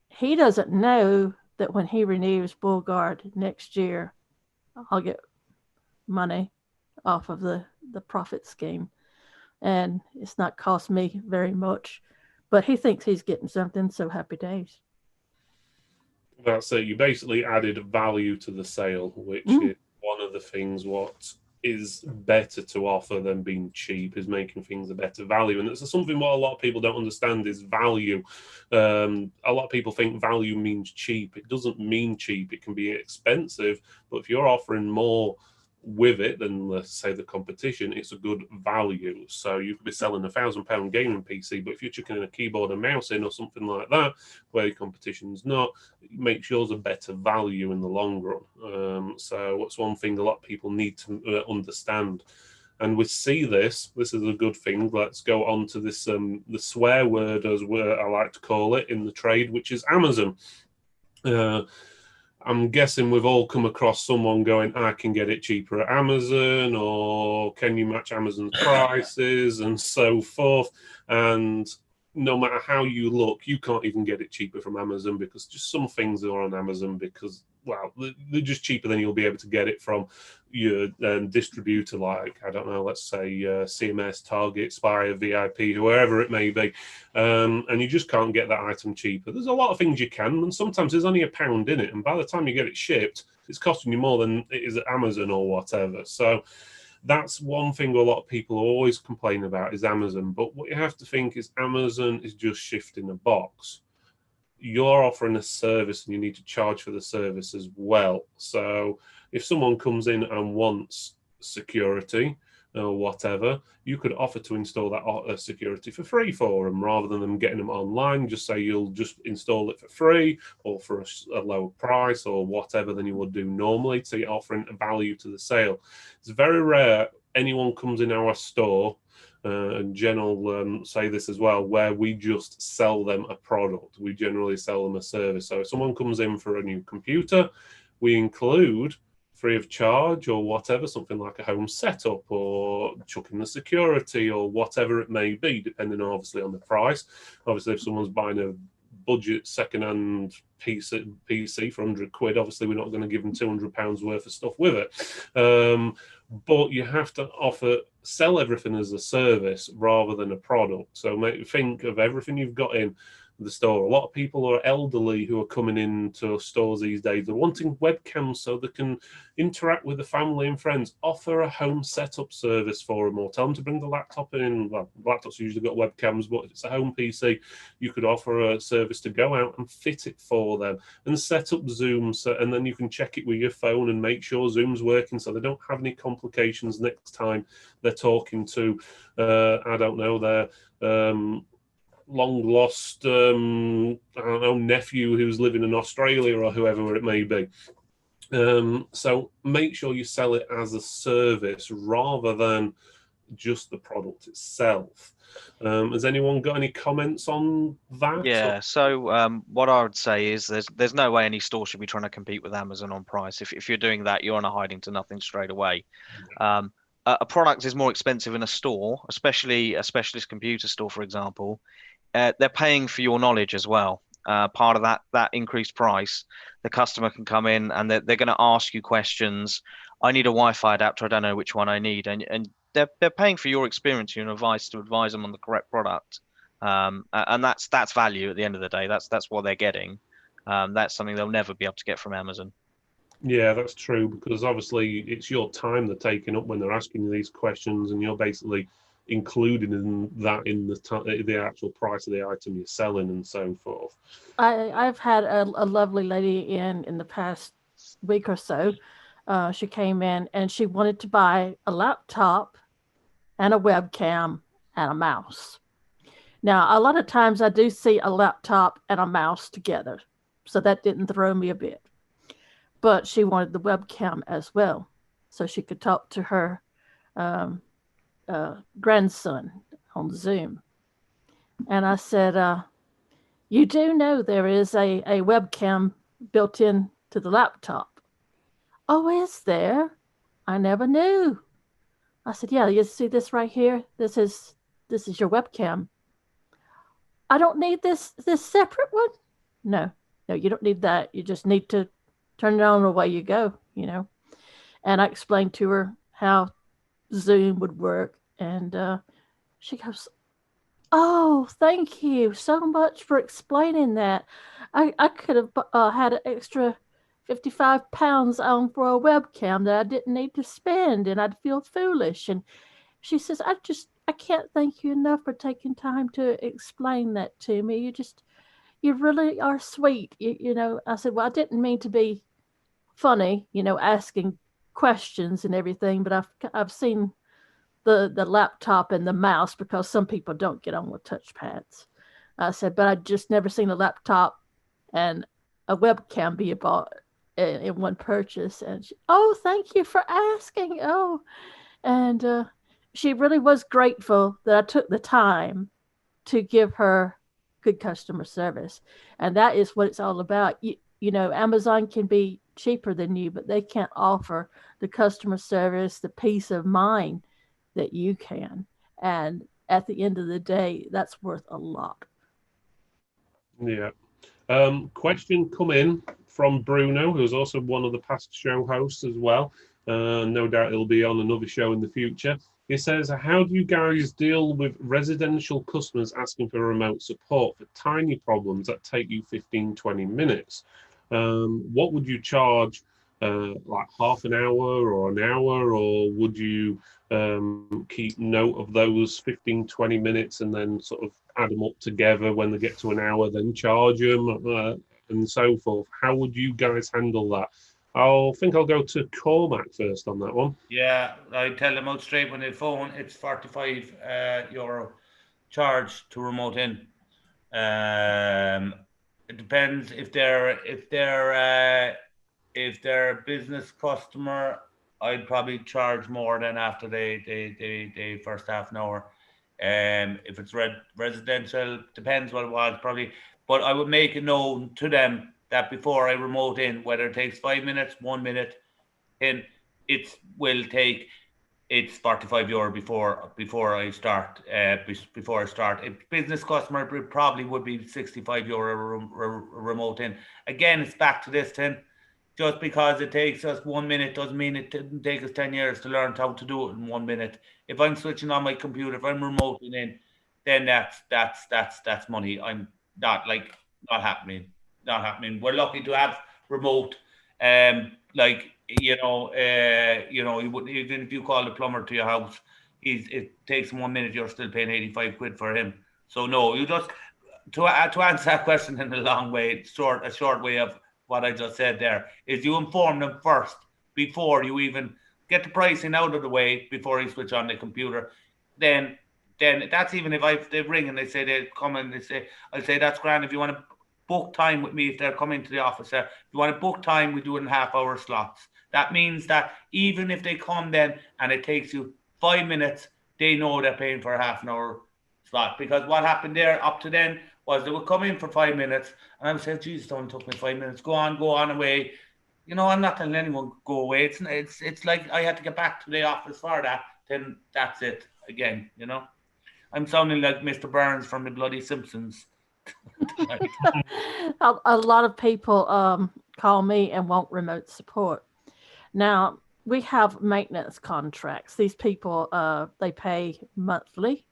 he doesn't know that when he renews Bull Guard next year, I'll get money off of the profit scheme. And it's not cost me very much. But he thinks he's getting something, so happy days. That's it. You basically added value to the sale, which is one of the things what is better to offer than being cheap, is making things a better value. And it's something what a lot of people don't understand is value. A lot of people think value means cheap. It doesn't mean cheap. It can be expensive, but if you're offering more with it than, let's say, the competition, it's a good value. So you could be selling £1,000 gaming PC, but if you're chucking in a keyboard and mouse in or something like that, where your competition's not, it makes yours a better value in the long run. So that's one thing a lot of people need to understand. And we see this is a good thing. Let's go on to this, the swear word, as I like to call it in the trade, which is Amazon. I'm guessing we've all come across someone going, I can get it cheaper at Amazon, or can you match Amazon's prices, and so forth. And no matter how you look, you can't even get it cheaper from Amazon, because just some things are on Amazon because, well, they're just cheaper than you'll be able to get it from your distributor, like, I don't know, let's say CMS, Target, Spire, VIP, whoever it may be. And you just can't get that item cheaper. There's a lot of things you can, and sometimes there's only £1 in it. And by the time you get it shipped, it's costing you more than it is at Amazon or whatever. So that's one thing a lot of people always complain about is Amazon. But what you have to think is Amazon is just shifting a box. You're offering a service and you need to charge for the service as well. So if someone comes in and wants security or whatever, you could offer to install that security for free for them, rather than them getting them online. Just say you'll just install it for free or for a lower price or whatever than you would do normally, so you're offering a value to the sale. It's very rare anyone comes in our store, and Jen will say this as well, where we just sell them a product. We generally sell them a service. So if someone comes in for a new computer, we include free of charge or whatever, something like a home setup or chucking the security or whatever it may be, depending obviously on the price. Obviously, if someone's buying a budget second-hand PC for £100, obviously we're not going to give them £200 worth of stuff with it. But you have to sell everything as a service rather than a product. So think of everything you've got in the store. A lot of people are elderly who are coming into stores these days. They're wanting webcams so they can interact with the family and friends. Offer a home setup service for them, or tell them to bring the laptop in. Well, laptops usually got webcams, but if it's a home PC, you could offer a service to go out and fit it for them and set up Zoom, and then you can check it with your phone and make sure Zoom's working so they don't have any complications next time they're talking to, I don't know, their long lost I don't know, nephew who's living in Australia or whoever it may be. So make sure you sell it as a service rather than just the product itself. Has anyone got any comments on that? Yeah, so what I would say is there's no way any store should be trying to compete with Amazon on price. If you're doing that, you're on a hiding to nothing straight away. A product is more expensive in a store, especially a specialist computer store, for example. They're paying for your knowledge as well. Part of that increased price, the customer can come in and they're going to ask you questions. I need a Wi-Fi adapter. I don't know which one I need, and they're paying for your experience, your advice, to advise them on the correct product. And that's value at the end of the day. That's what they're getting. That's something they'll never be able to get from Amazon. Yeah, that's true, because obviously it's your time they're taking up when they're asking you these questions, and you're basically included in that in the actual price of the item you're selling and so forth. I've had a lovely lady in the past week or so. She came in and she wanted to buy a laptop and a webcam and a mouse. Now, a lot of times I do see a laptop and a mouse together, so that didn't throw me a bit. But she wanted the webcam as well, so she could talk to her grandson on Zoom. And I said, you do know there is a webcam built in to the laptop. Oh, is there? I never knew. I said, yeah, you see this right here? This is your webcam. I don't need this separate one. No, you don't need that. You just need to turn it on, away you go, And I explained to her how Zoom would work, and she goes, oh, thank you so much for explaining that. I could have had an extra 55 pounds on for a webcam that I didn't need to spend, and I'd feel foolish. And she says, I can't thank you enough for taking time to explain that to me. You really are sweet. I said, well, I didn't mean to be funny, asking questions and everything, but I've seen the laptop and the mouse, because some people don't get on with touchpads. I said, but I just never seen a laptop and a webcam be bought in one purchase. And oh, thank you for asking. Oh, and she really was grateful that I took the time to give her good customer service. And that is what it's all about. Amazon can be cheaper than you, but they can't offer the customer service, the peace of mind that you can. And at the end of the day, that's worth a lot. Yeah. Question come in from Bruno, who's also one of the past show hosts as well. No doubt he'll be on another show in the future. He says, how do you guys deal with residential customers asking for remote support for tiny problems that take you 15-20 minutes? What would you charge, like half an hour or an hour, or would you keep note of those 15-20 minutes and then sort of add them up together when they get to an hour, then charge them and so forth? How would you guys handle that? I think I'll go to Cormac first on that one. Yeah, I tell them out straight when they phone. It's 45 euro charge to remote in. It depends if they're a business customer. I'd probably charge more than after the first half an hour. If it's residential, depends what it was probably. But I would make it known to them that before I remote in, whether it takes 5 minutes, 1 minute, and it's 45 euro before I start. A business customer probably would be 65 euro remote in. Again, it's back to this thing. Just because it takes us 1 minute doesn't mean it didn't take us 10 years to learn how to do it in 1 minute. If I'm switching on my computer, if I'm remoting in, then that's money. I'm not happening. Not happening. We're lucky to have remote. You wouldn't, even if you call the plumber to your house, it takes 1 minute. You're still paying 85 quid for him. So no, you just to answer that question in a long way, a short way of what I just said there is you inform them first before you even get the pricing out of the way before you switch on the computer. Then that's even if they ring and they say they come and they say, I'll say that's grand if you want to book time with me if they're coming to the office there. If you want to book time, we do it in half-hour slots. That means that even if they come then and it takes you 5 minutes, they know they're paying for a half an hour slot. Because what happened there up to then was they would come in for 5 minutes and I would say, Jesus, don't took me 5 minutes. Go on away. I'm not telling anyone go away. It's like I had to get back to the office for that. Then that's it again, I'm sounding like Mr. Burns from the bloody Simpsons. A lot of people call me and want remote support. Now, we have maintenance contracts. These people, they pay monthly,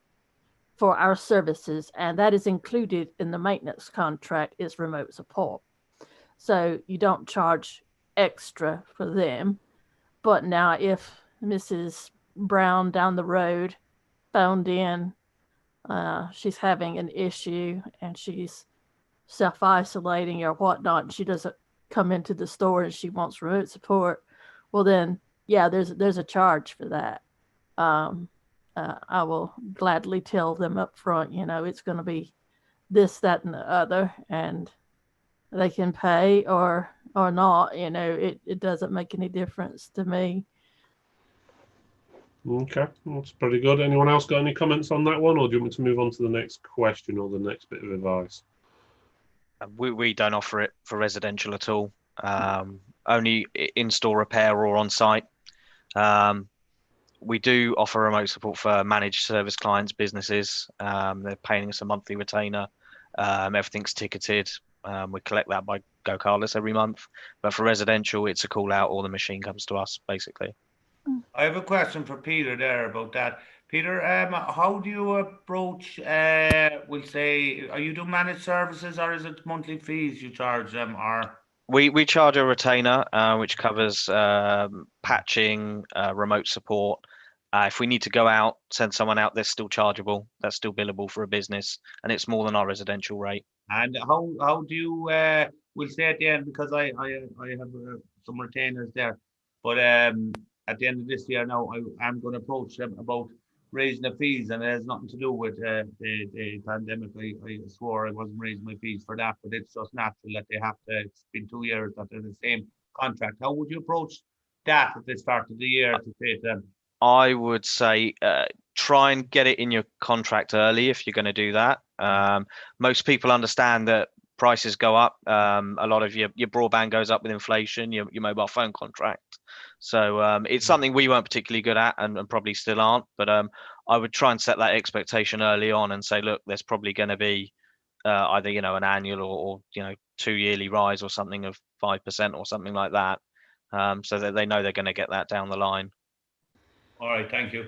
for our services, and that is included in the maintenance contract is remote support. So you don't charge extra for them. But now if Mrs. Brown down the road phoned in, she's having an issue and she's self-isolating or whatnot, and she doesn't come into the store and she wants remote support, well then, yeah, there's a charge for that. I will gladly tell them up front, it's going to be this, that, and the other, and they can pay or not. It doesn't make any difference to me. Okay, that's pretty good. Anyone else got any comments on that one, or do you want me to move on to the next question or the next bit of advice? We don't offer it for residential at all. Only in-store repair or on-site. We do offer remote support for managed service clients, businesses. They're paying us a monthly retainer. Everything's ticketed. We collect that by Go Cardless every month. But for residential, it's a call out or the machine comes to us, basically. I have a question for Peter there about that. Peter, how do you approach, we'll say, are you doing managed services or is it monthly fees you charge them? Or We charge a retainer, which covers patching, remote support. If we need to go out, send someone out, they're still chargeable. That's still billable for a business, and it's more than our residential rate. And how do you, we'll say at the end, because I have some retainers there, but at the end of this year now, I'm going to approach them about raising the fees, and it has nothing to do with the pandemic. I swore I wasn't raising my fees for that, but it's just natural that they have to. It's been 2 years that they're the same contract. How would you approach that at the start of the year to say to them? I would say try and get it in your contract early if you're going to do that. Most people understand that prices go up. A lot of your broadband goes up with inflation, your mobile phone contract. So it's something we weren't particularly good at and probably still aren't. But I would try and set that expectation early on and say, look, there's probably going to be either an annual or 2 yearly rise or something of 5% or something like that, so that they know they're going to get that down the line. All right, thank you.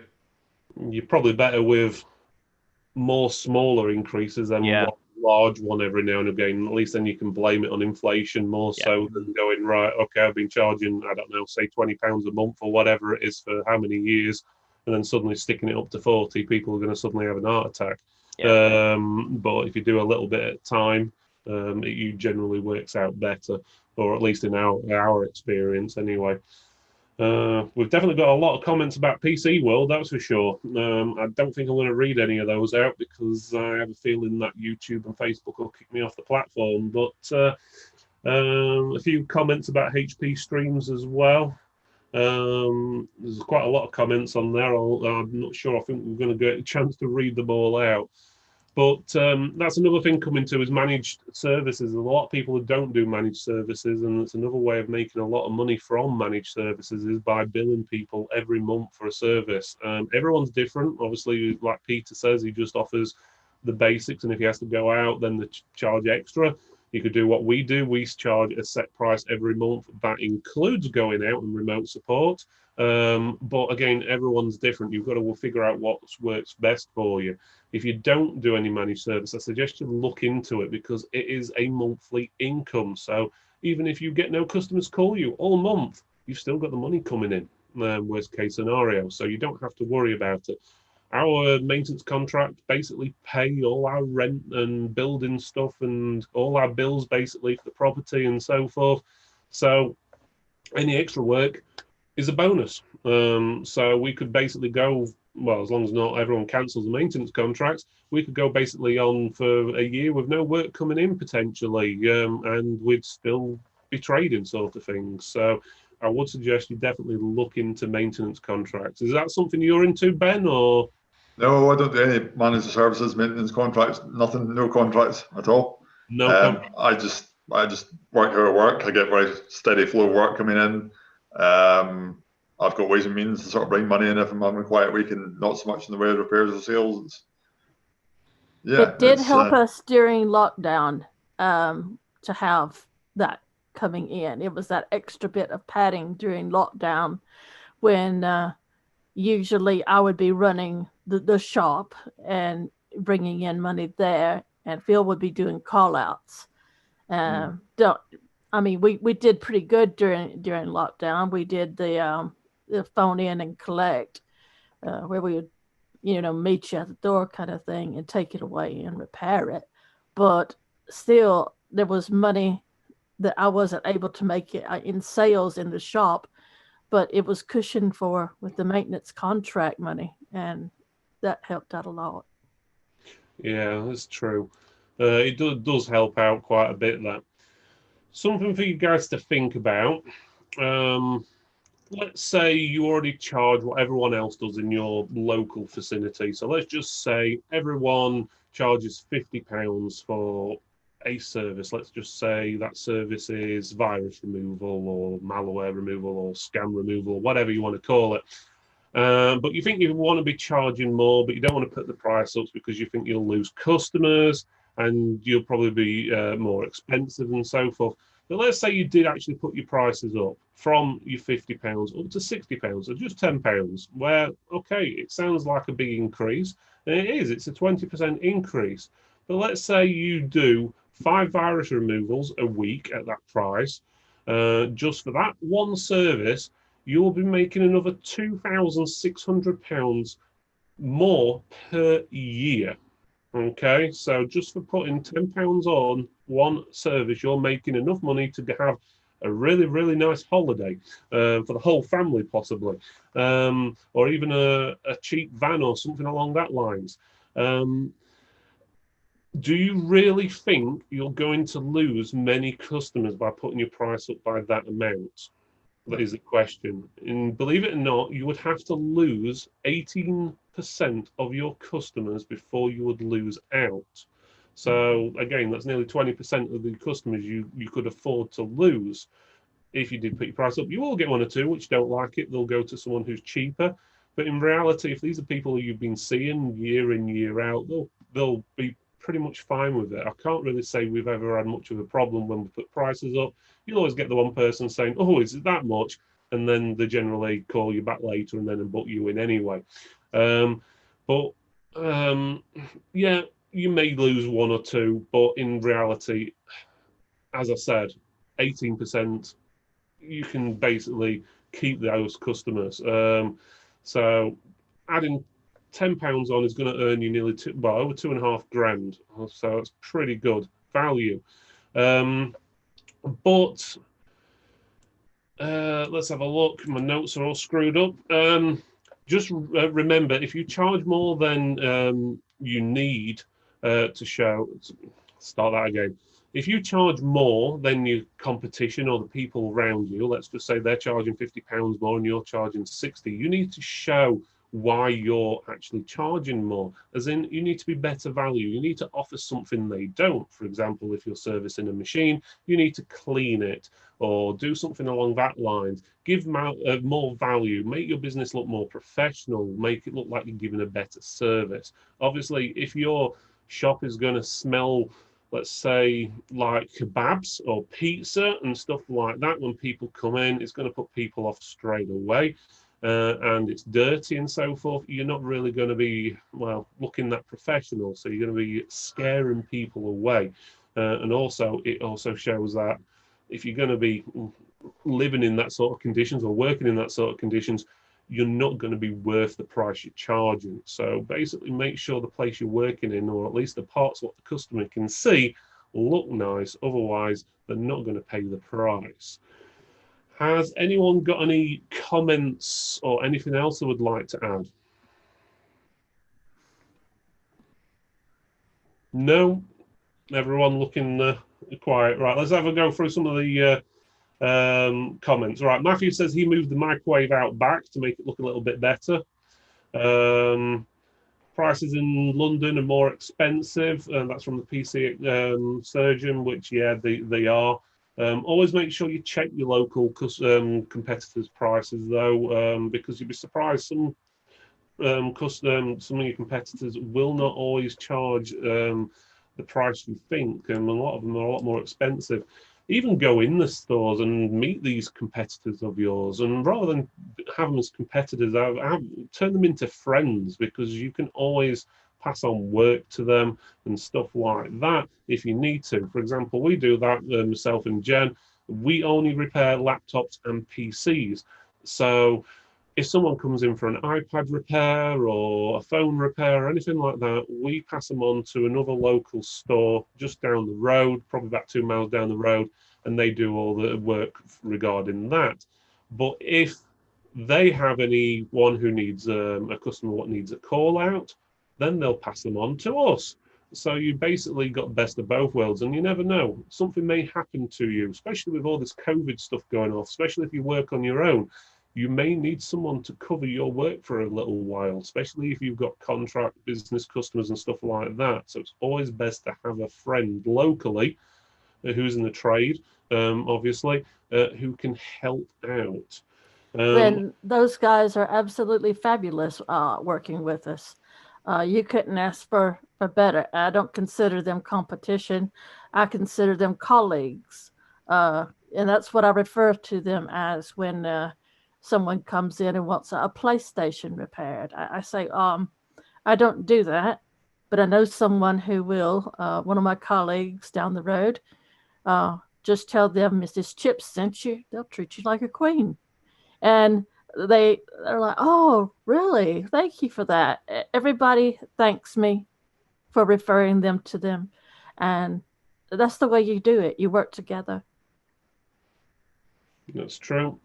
You're probably better with more smaller increases than one large one every now and again. At least then you can blame it on inflation more so than going, right, okay, I've been charging, I don't know, say £20 a month or whatever it is for how many years, and then suddenly sticking it up to 40, people are going to suddenly have an heart attack. But if you do a little bit at a time, it generally works out better, or at least in our experience anyway. We've definitely got a lot of comments about PC World, that's for sure. I don't think I'm going to read any of those out because I have a feeling that YouTube and Facebook will kick me off the platform. But a few comments about HP streams as well. There's quite a lot of comments on there. I'm not sure. I think we're going to get a chance to read them all out. But that's another thing coming to is managed services. A lot of people who don't do managed services, and it's another way of making a lot of money from managed services is by billing people every month for a service. Everyone's different. Obviously, like Peter says, he just offers the basics, and if he has to go out, then they charge extra. You could do what we do. We charge a set price every month. That includes going out and remote support. But again, everyone's different. You've got to figure out what works best for you. If you don't do any managed service, I suggest you look into it because it is a monthly income. So even if you get no customers call you all month, you've still got the money coming in, worst case scenario. So you don't have to worry about it. Our maintenance contract basically pay all our rent and building stuff and all our bills basically for the property and so forth. So any extra work is a bonus. So we could basically go, well, as long as not everyone cancels the maintenance contracts, we could go basically on for a year with no work coming in potentially, and we'd still be trading sort of things. So I would suggest you definitely look into maintenance contracts. Is that something you're into, Ben, or? No, I don't do any managed services, maintenance contracts, nothing, no contracts at all. No contracts. I just work how I work. I get very steady flow of work coming in. I've got ways and means to sort of bring money in if I'm having a quiet week and not so much in the way of repairs or sales. It did help us during lockdown to have that coming in. It was that extra bit of padding during lockdown when usually I would be running the shop and bringing in money there, and Phil would be doing call outs. We did pretty good during lockdown. We did the phone in and collect, where we would, meet you at the door kind of thing and take it away and repair it. But still, there was money that I wasn't able to make it in sales in the shop, but it was cushioned for with the maintenance contract money, and that helped out a lot. Yeah, that's true. It does help out quite a bit, that. Something for you guys to think about. Let's say you already charge what everyone else does in your local vicinity. So let's just say everyone charges £50 for a service. Let's just say that service is virus removal or malware removal or scam removal, whatever you want to call it. But you think you want to be charging more, but you don't want to put the price up because you think you'll lose customers and you'll probably be more expensive and so forth. But let's say you did actually put your prices up from your £50 up to £60 or just £10, where, okay, it sounds like a big increase. And it is, it's a 20% increase. But let's say you do 5 virus removals a week at that price. Just for that one service, you'll be making another £2,600 more per year. Okay, so just for putting £10 on one service, you're making enough money to have a really, really nice holiday for the whole family, possibly, or even a cheap van or something along that lines. Do you really think you're going to lose many customers by putting your price up by that amount? That is the question. And believe it or not, you would have to lose 18% of your customers before you would lose out. So again, that's nearly 20% of the customers you could afford to lose if you did put your price up. You will get one or two which don't like it. They'll go to someone who's cheaper. But in reality, if these are people who you've been seeing year in, year out, they'll be pretty much fine with it. I can't really say we've ever had much of a problem when we put prices up. You'll always get the one person saying, oh, is it that much? And then they generally call you back later and then book you in anyway. Yeah, you may lose one or two, but in reality, as I said, 18%, you can basically keep those customers. So adding £10 on is going to earn you nearly over £2.5 grand. So it's pretty good value. But let's have a look. My notes are all screwed up. Just remember, if you charge more than you need to show, start that again. If you charge more than your competition or the people around you, let's just say they're charging £50 more and you're charging 60, you need to show why you're actually charging more. As in, you need to be better value. You need to offer something they don't. For example, if you're servicing a machine, you need to clean it or do something along that lines. Give more value, make your business look more professional, make it look like you're giving a better service. Obviously, if your shop is going to smell, let's say, like kebabs or pizza and stuff like that, when people come in, it's going to put people off straight away. And it's dirty and so forth, you're not really going to be, well, looking that professional. So you're going to be scaring people away. And also, it also shows that if you're going to be living in that sort of conditions or working in that sort of conditions, you're not going to be worth the price you're charging. So basically make sure the place you're working in, or at least the parts what the customer can see, look nice. Otherwise, they're not going to pay the price. Has anyone got any comments or anything else they would like to add? No? Everyone looking quiet. Right, let's have a go through some of the comments. Right, Matthew says he moved the microwave out back to make it look a little bit better. Prices in London are more expensive, and that's from the PC surgeon, which, yeah, they are. Always make sure you check your local competitors' prices, though, because you'd be surprised some of your competitors will not always charge the price you think, and a lot of them are a lot more expensive. Even go in the stores and meet these competitors of yours, and rather than have them as competitors, turn them into friends, because you can always pass on work to them and stuff like that if you need to. For example, we do that, myself and Jen. We only repair laptops and PCs. So if someone comes in for an iPad repair or a phone repair or anything like that, we pass them on to another local store just down the road, probably about 2 miles down the road, and they do all the work regarding that. But if they have anyone who needs a customer what needs a call out, then they'll pass them on to us. So you basically got best of both worlds, and you never know, something may happen to you, especially with all this COVID stuff going on, especially if you work on your own. You may need someone to cover your work for a little while, especially if you've got contract business customers and stuff like that. So it's always best to have a friend locally who's in the trade, obviously, who can help out. Then those guys are absolutely fabulous working with us. You couldn't ask for better. I don't consider them competition. I consider them colleagues. And that's what I refer to them as when someone comes in and wants a PlayStation repaired. I say, I don't do that, but I know someone who will. One of my colleagues down the road, just tell them Mrs. Chips sent you. They'll treat you like a queen. And they're like, oh, really? Thank you for that. Everybody thanks me for referring them to them. And that's the way you do it. You work together. That's true.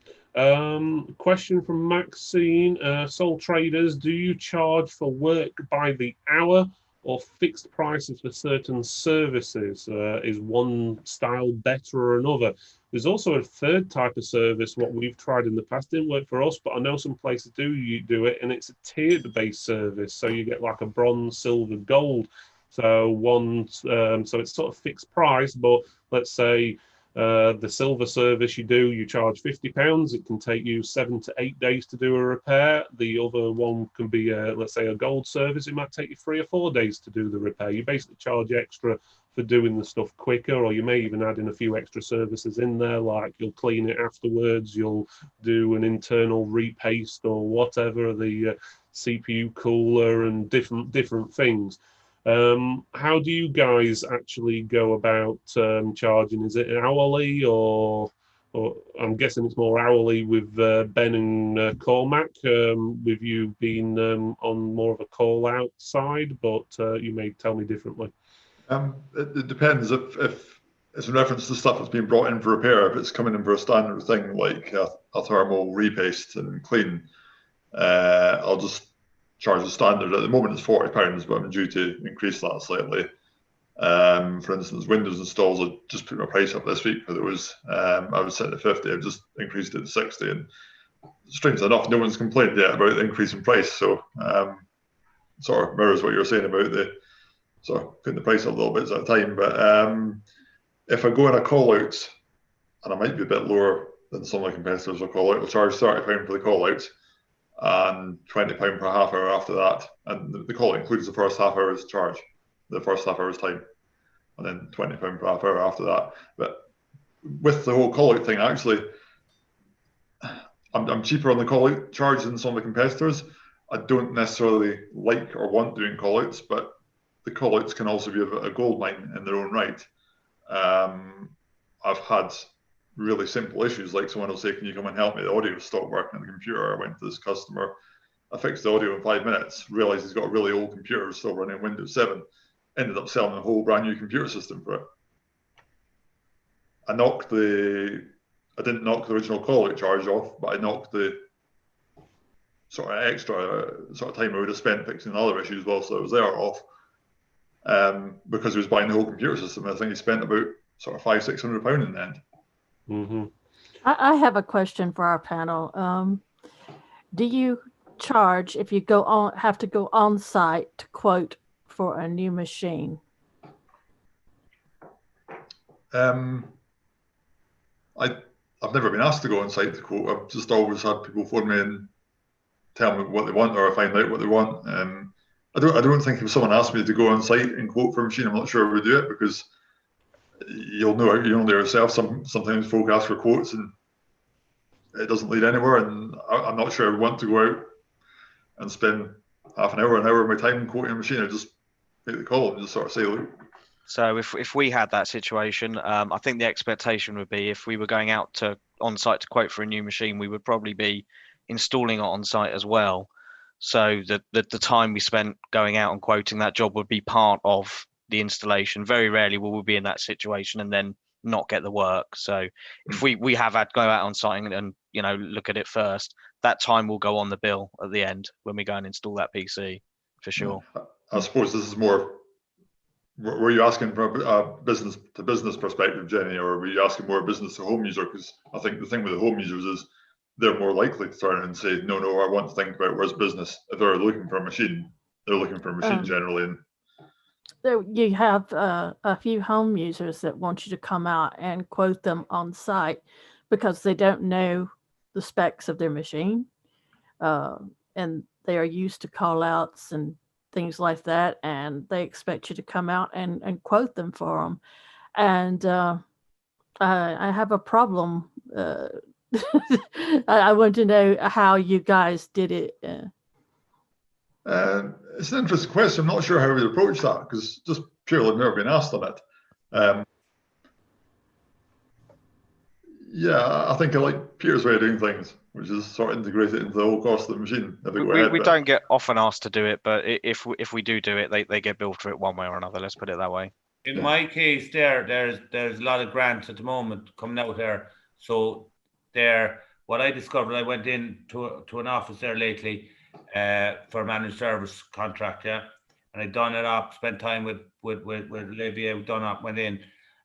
Question from Maxine. Sole traders, do you charge for work by the hour or fixed prices for certain services? Is one style better or another? There's also a third type of service, what we've tried in the past, didn't work for us, but I know some places do it, and it's a tiered based service. So you get like a bronze, silver, gold. So so it's sort of fixed price, but let's say the silver service you charge £50. It can take you 7 to 8 days to do a repair. The other one can be, let's say, a gold service. It might take you 3 or 4 days to do the repair. You basically charge extra for doing the stuff quicker, or you may even add in a few extra services in there, like you'll clean it afterwards, you'll do an internal repaste or whatever, the CPU cooler and different things. How do you guys actually go about charging? Is it hourly or I'm guessing it's more hourly with Ben and Cormac, with you being on more of a call out side, but you may tell me differently. It depends if it's in reference to stuff that's being brought in for repair. If it's coming in for a standard thing like a thermal repaste and clean, I'll just charge the standard. At the moment it's £40, but I'm due to increase that slightly. For instance, Windows installs, I just put my price up this week, but it was I was set at 50. I've just increased it to 60, and strangely enough, no one's complained yet about the increase in price. So sort of mirrors what you're saying about putting the price up a little bit at a time. But if I go in a call out, and I might be a bit lower than some of my competitors will call out, I'll charge £30 for the call out and £20 per half hour after that. And the call includes the first half hour's charge, the first half hour's time, and then £20 per half hour after that. But with the whole call out thing, actually, I'm cheaper on the call out charge than some of the competitors. I don't necessarily like or want doing call outs, but the call outs can also be a gold mine in their own right. I've had really simple issues, like someone will say, can you come and help me? The audio stopped working on the computer. I went to this customer, I fixed the audio in 5 minutes, realized he's got a really old computer still running Windows 7, ended up selling a whole brand new computer system for it. I didn't knock the original call out charge off, but I knocked the sort of extra time I would have spent fixing the other issues whilst I was there off, because he was buying the whole computer system. I think he spent about sort of £500-600 in the end. Mm-hmm. I have a question for our panel. Do you charge if you have to go on site to quote for a new machine? I've never been asked to go on site to quote. I've just always had people phone me and tell me what they want, or I find out what they want. I don't think if someone asked me to go on site and quote for a machine, I'm not sure I would do it, because you'll know yourself. Sometimes folk ask for quotes and it doesn't lead anywhere, and I'm not sure I would want to go out and spend half an hour of my time quoting a machine. I just make the call and just sort of say, look. So if we had that situation, I think the expectation would be if we were going out to on site to quote for a new machine, we would probably be installing it on site as well. So the time we spent going out and quoting that job would be part of the installation. Very rarely will we be in that situation and then not get the work. So if we have had go out on site and look at it first, that time will go on the bill at the end when we go and install that PC for sure. I suppose this is more. Were you asking from a business to business perspective, Jenny, or were you asking more business to home user? Because I think the thing with the home users is they're more likely to turn and say, no, I want to think about where's business. If they're looking for a machine, they're looking for a machine generally. And so you have a few home users that want you to come out and quote them on site because they don't know the specs of their machine, and they are used to call outs and things like that, and they expect you to come out and quote them for them. And I have a problem. I want to know how you guys did it. It's an interesting question. I'm not sure how we'd approach that because just purely I've never been asked on it. Yeah, I think I like Peter's way of doing things, which is sort of integrate it into the whole cost of the machine. We don't get often asked to do it, but if we do it, they get billed for it one way or another. Let's put it that way. In my case, there's a lot of grants at the moment coming out there. So what I discovered, I went in to an office there lately for a managed service contract, and I'd done it up, spent time with Olivier, done up, went in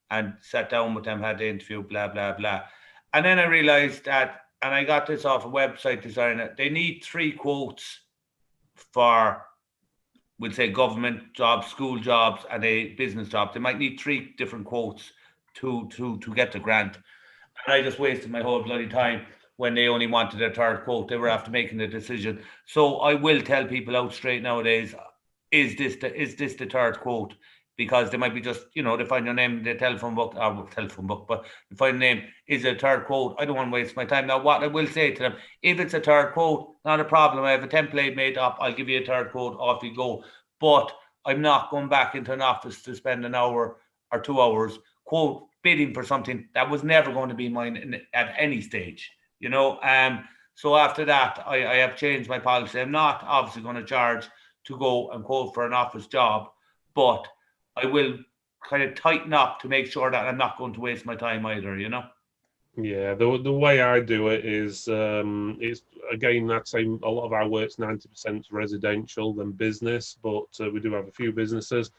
and sat down with them, had the interview, blah, blah, blah. And then I realized that, and I got this off a website designer, they need 3 quotes for, we'll say, government jobs, school jobs, and a business job. They might need 3 different quotes to get the grant. And I just wasted my whole bloody time when they only wanted a 3rd quote. They were after making the decision. So I will tell people out straight nowadays, is this the 3rd quote? Because they might be just, they find your name in the telephone book, but they find the name, is it a 3rd quote? I don't want to waste my time. Now, what I will say to them, if it's a 3rd quote, not a problem. I have a template made up. I'll give you a 3rd quote, off you go. But I'm not going back into an office to spend an hour or 2 hours bidding for something that was never going to be mine at any stage, So after that, I have changed my policy. I'm not obviously going to charge to go and quote for an office job, but I will kind of tighten up to make sure that I'm not going to waste my time either, Yeah, the way I do it is, again, I'd say a lot of our work's 90% residential than business, but we do have a few businesses.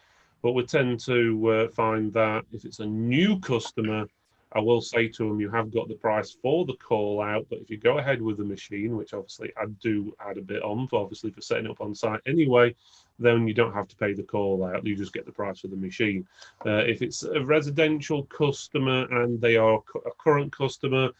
But we tend to find that if it's a new customer, I will say to them, you have got the price for the call out, but if you go ahead with the machine, which obviously I do add a bit on, for setting up on site anyway, then you don't have to pay the call out. You just get the price for the machine. If it's a residential customer and they are a current customer,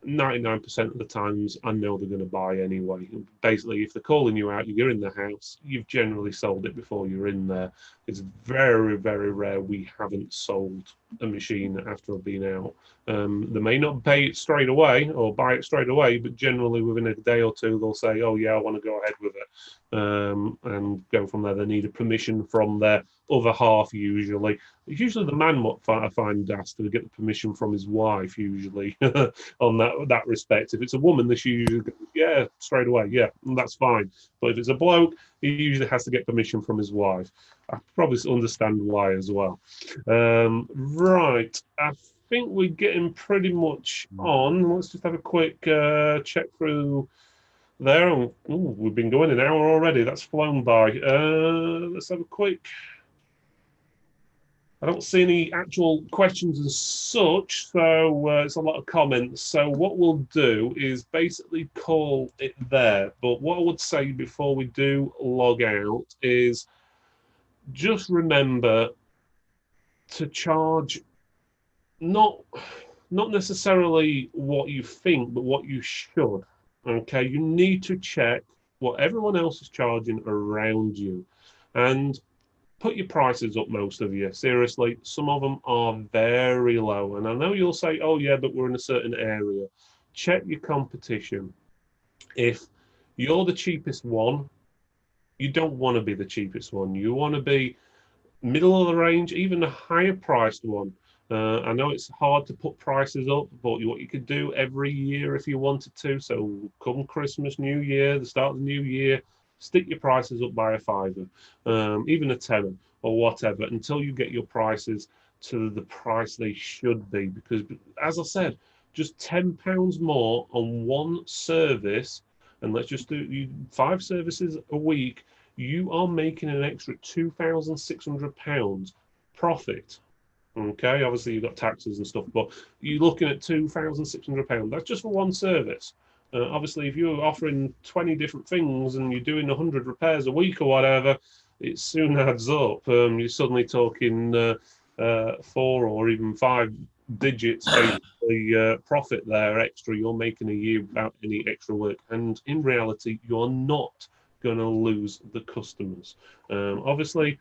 99% of the times I know they're going to buy anyway. Basically, if they're calling you out, you're in the house, you've generally sold it before you're in there. It's very, very rare we haven't sold a machine after I've been out. They may not pay it straight away or buy it straight away, but generally within a day or two, they'll say, oh yeah, I want to go ahead with it, and go from there. They need a permission from their other half usually. It's usually the man what I find has to get the permission from his wife usually on that respect. If it's a woman, she usually goes, yeah, straight away, yeah, that's fine. But if it's a bloke, he usually has to get permission from his wife. I probably understand why as well. Right, I think we're getting pretty much on. Let's just have a quick check through there. Ooh, we've been going an hour already. That's flown by. Let's have a quick. I don't see any actual questions as such, so it's a lot of comments. So what we'll do is basically call it there. But what I would say before we do log out is just remember to charge not necessarily what you think, but what you should. Okay, you need to check what everyone else is charging around you, and put your prices up, most of you. Seriously, some of them are very low. And I know you'll say, oh yeah, but we're in a certain area. Check your competition. If you're the cheapest one, You don't want to be the cheapest one. You want to be middle of the range, even a higher priced one. I know it's hard to put prices up, but what you could do every year if you wanted to. So come Christmas, New Year, the start of the new year, stick your prices up by a fiver, even a tenner or whatever, until you get your prices to the price they should be. Because, as I said, just £10 more on one service, and let's just do 5 services a week, you are making an extra £2,600 profit. Okay, obviously you've got taxes and stuff, but you're looking at £2,600. That's just for one service. Obviously, if you're offering 20 different things and you're doing 100 repairs a week or whatever, it soon adds up. You're suddenly talking 4 or even 5 digits basically profit there extra you're making a year without any extra work. And in reality, you're not going to lose the customers. Obviously,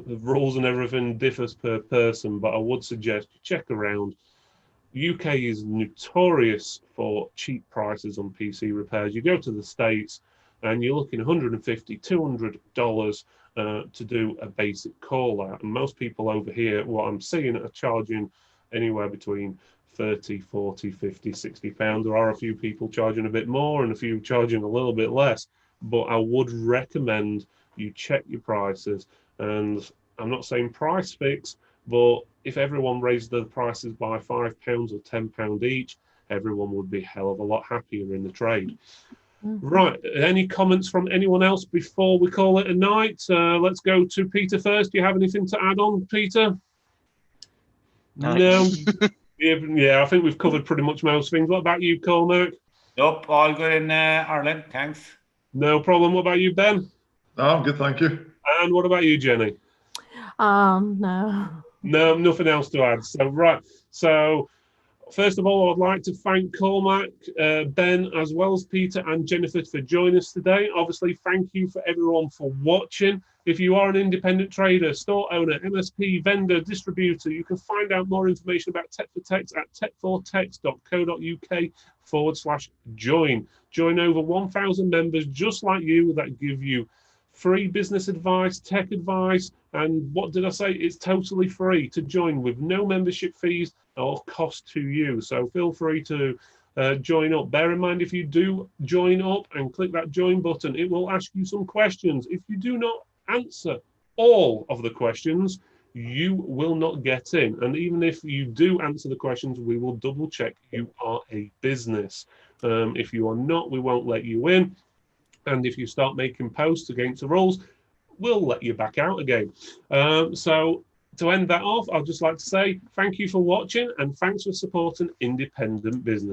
the rules and everything differs per person, but I would suggest you check around. UK is notorious for cheap prices on PC repairs. You go to the States and you're looking $150, $200 to do a basic call out. And most people over here, what I'm seeing, are charging anywhere between 30, 40, 50, 60 pounds. There are a few people charging a bit more and a few charging a little bit less, but I would recommend you check your prices. And I'm not saying price fix, but if everyone raised the prices by £5 or £10 each, everyone would be a hell of a lot happier in the trade. Right, any comments from anyone else before we call it a night? Let's go to Peter first. Do you have anything to add on, Peter? No. Yeah, I think we've covered pretty much most things. What about you, Cormac? Nope, all good in Ireland, thanks. No problem. What about you, Ben? No, I'm good, thank you. And what about you, Jenny? No. No, nothing else to add. So, right. So, first of all, I'd like to thank Cormac, Ben, as well as Peter and Jennifer for joining us today. Obviously, thank you for everyone for watching. If you are an independent trader, store owner, MSP, vendor, distributor, you can find out more information about Tech4Tex at tech4tex.co.uk/join. Join over 1,000 members just like you that give you free business advice, tech advice, and what did I say? It's totally free to join with no membership fees or cost to you. So feel free to join up. Bear in mind, if you do join up and click that join button, it will ask you some questions. If you do not answer all of the questions, you will not get in. And even if you do answer the questions, we will double check you are a business. If you are not, we won't let you in. And if you start making posts against the rules, we'll let you back out again. So to end that off, I'd just like to say thank you for watching and thanks for supporting independent business.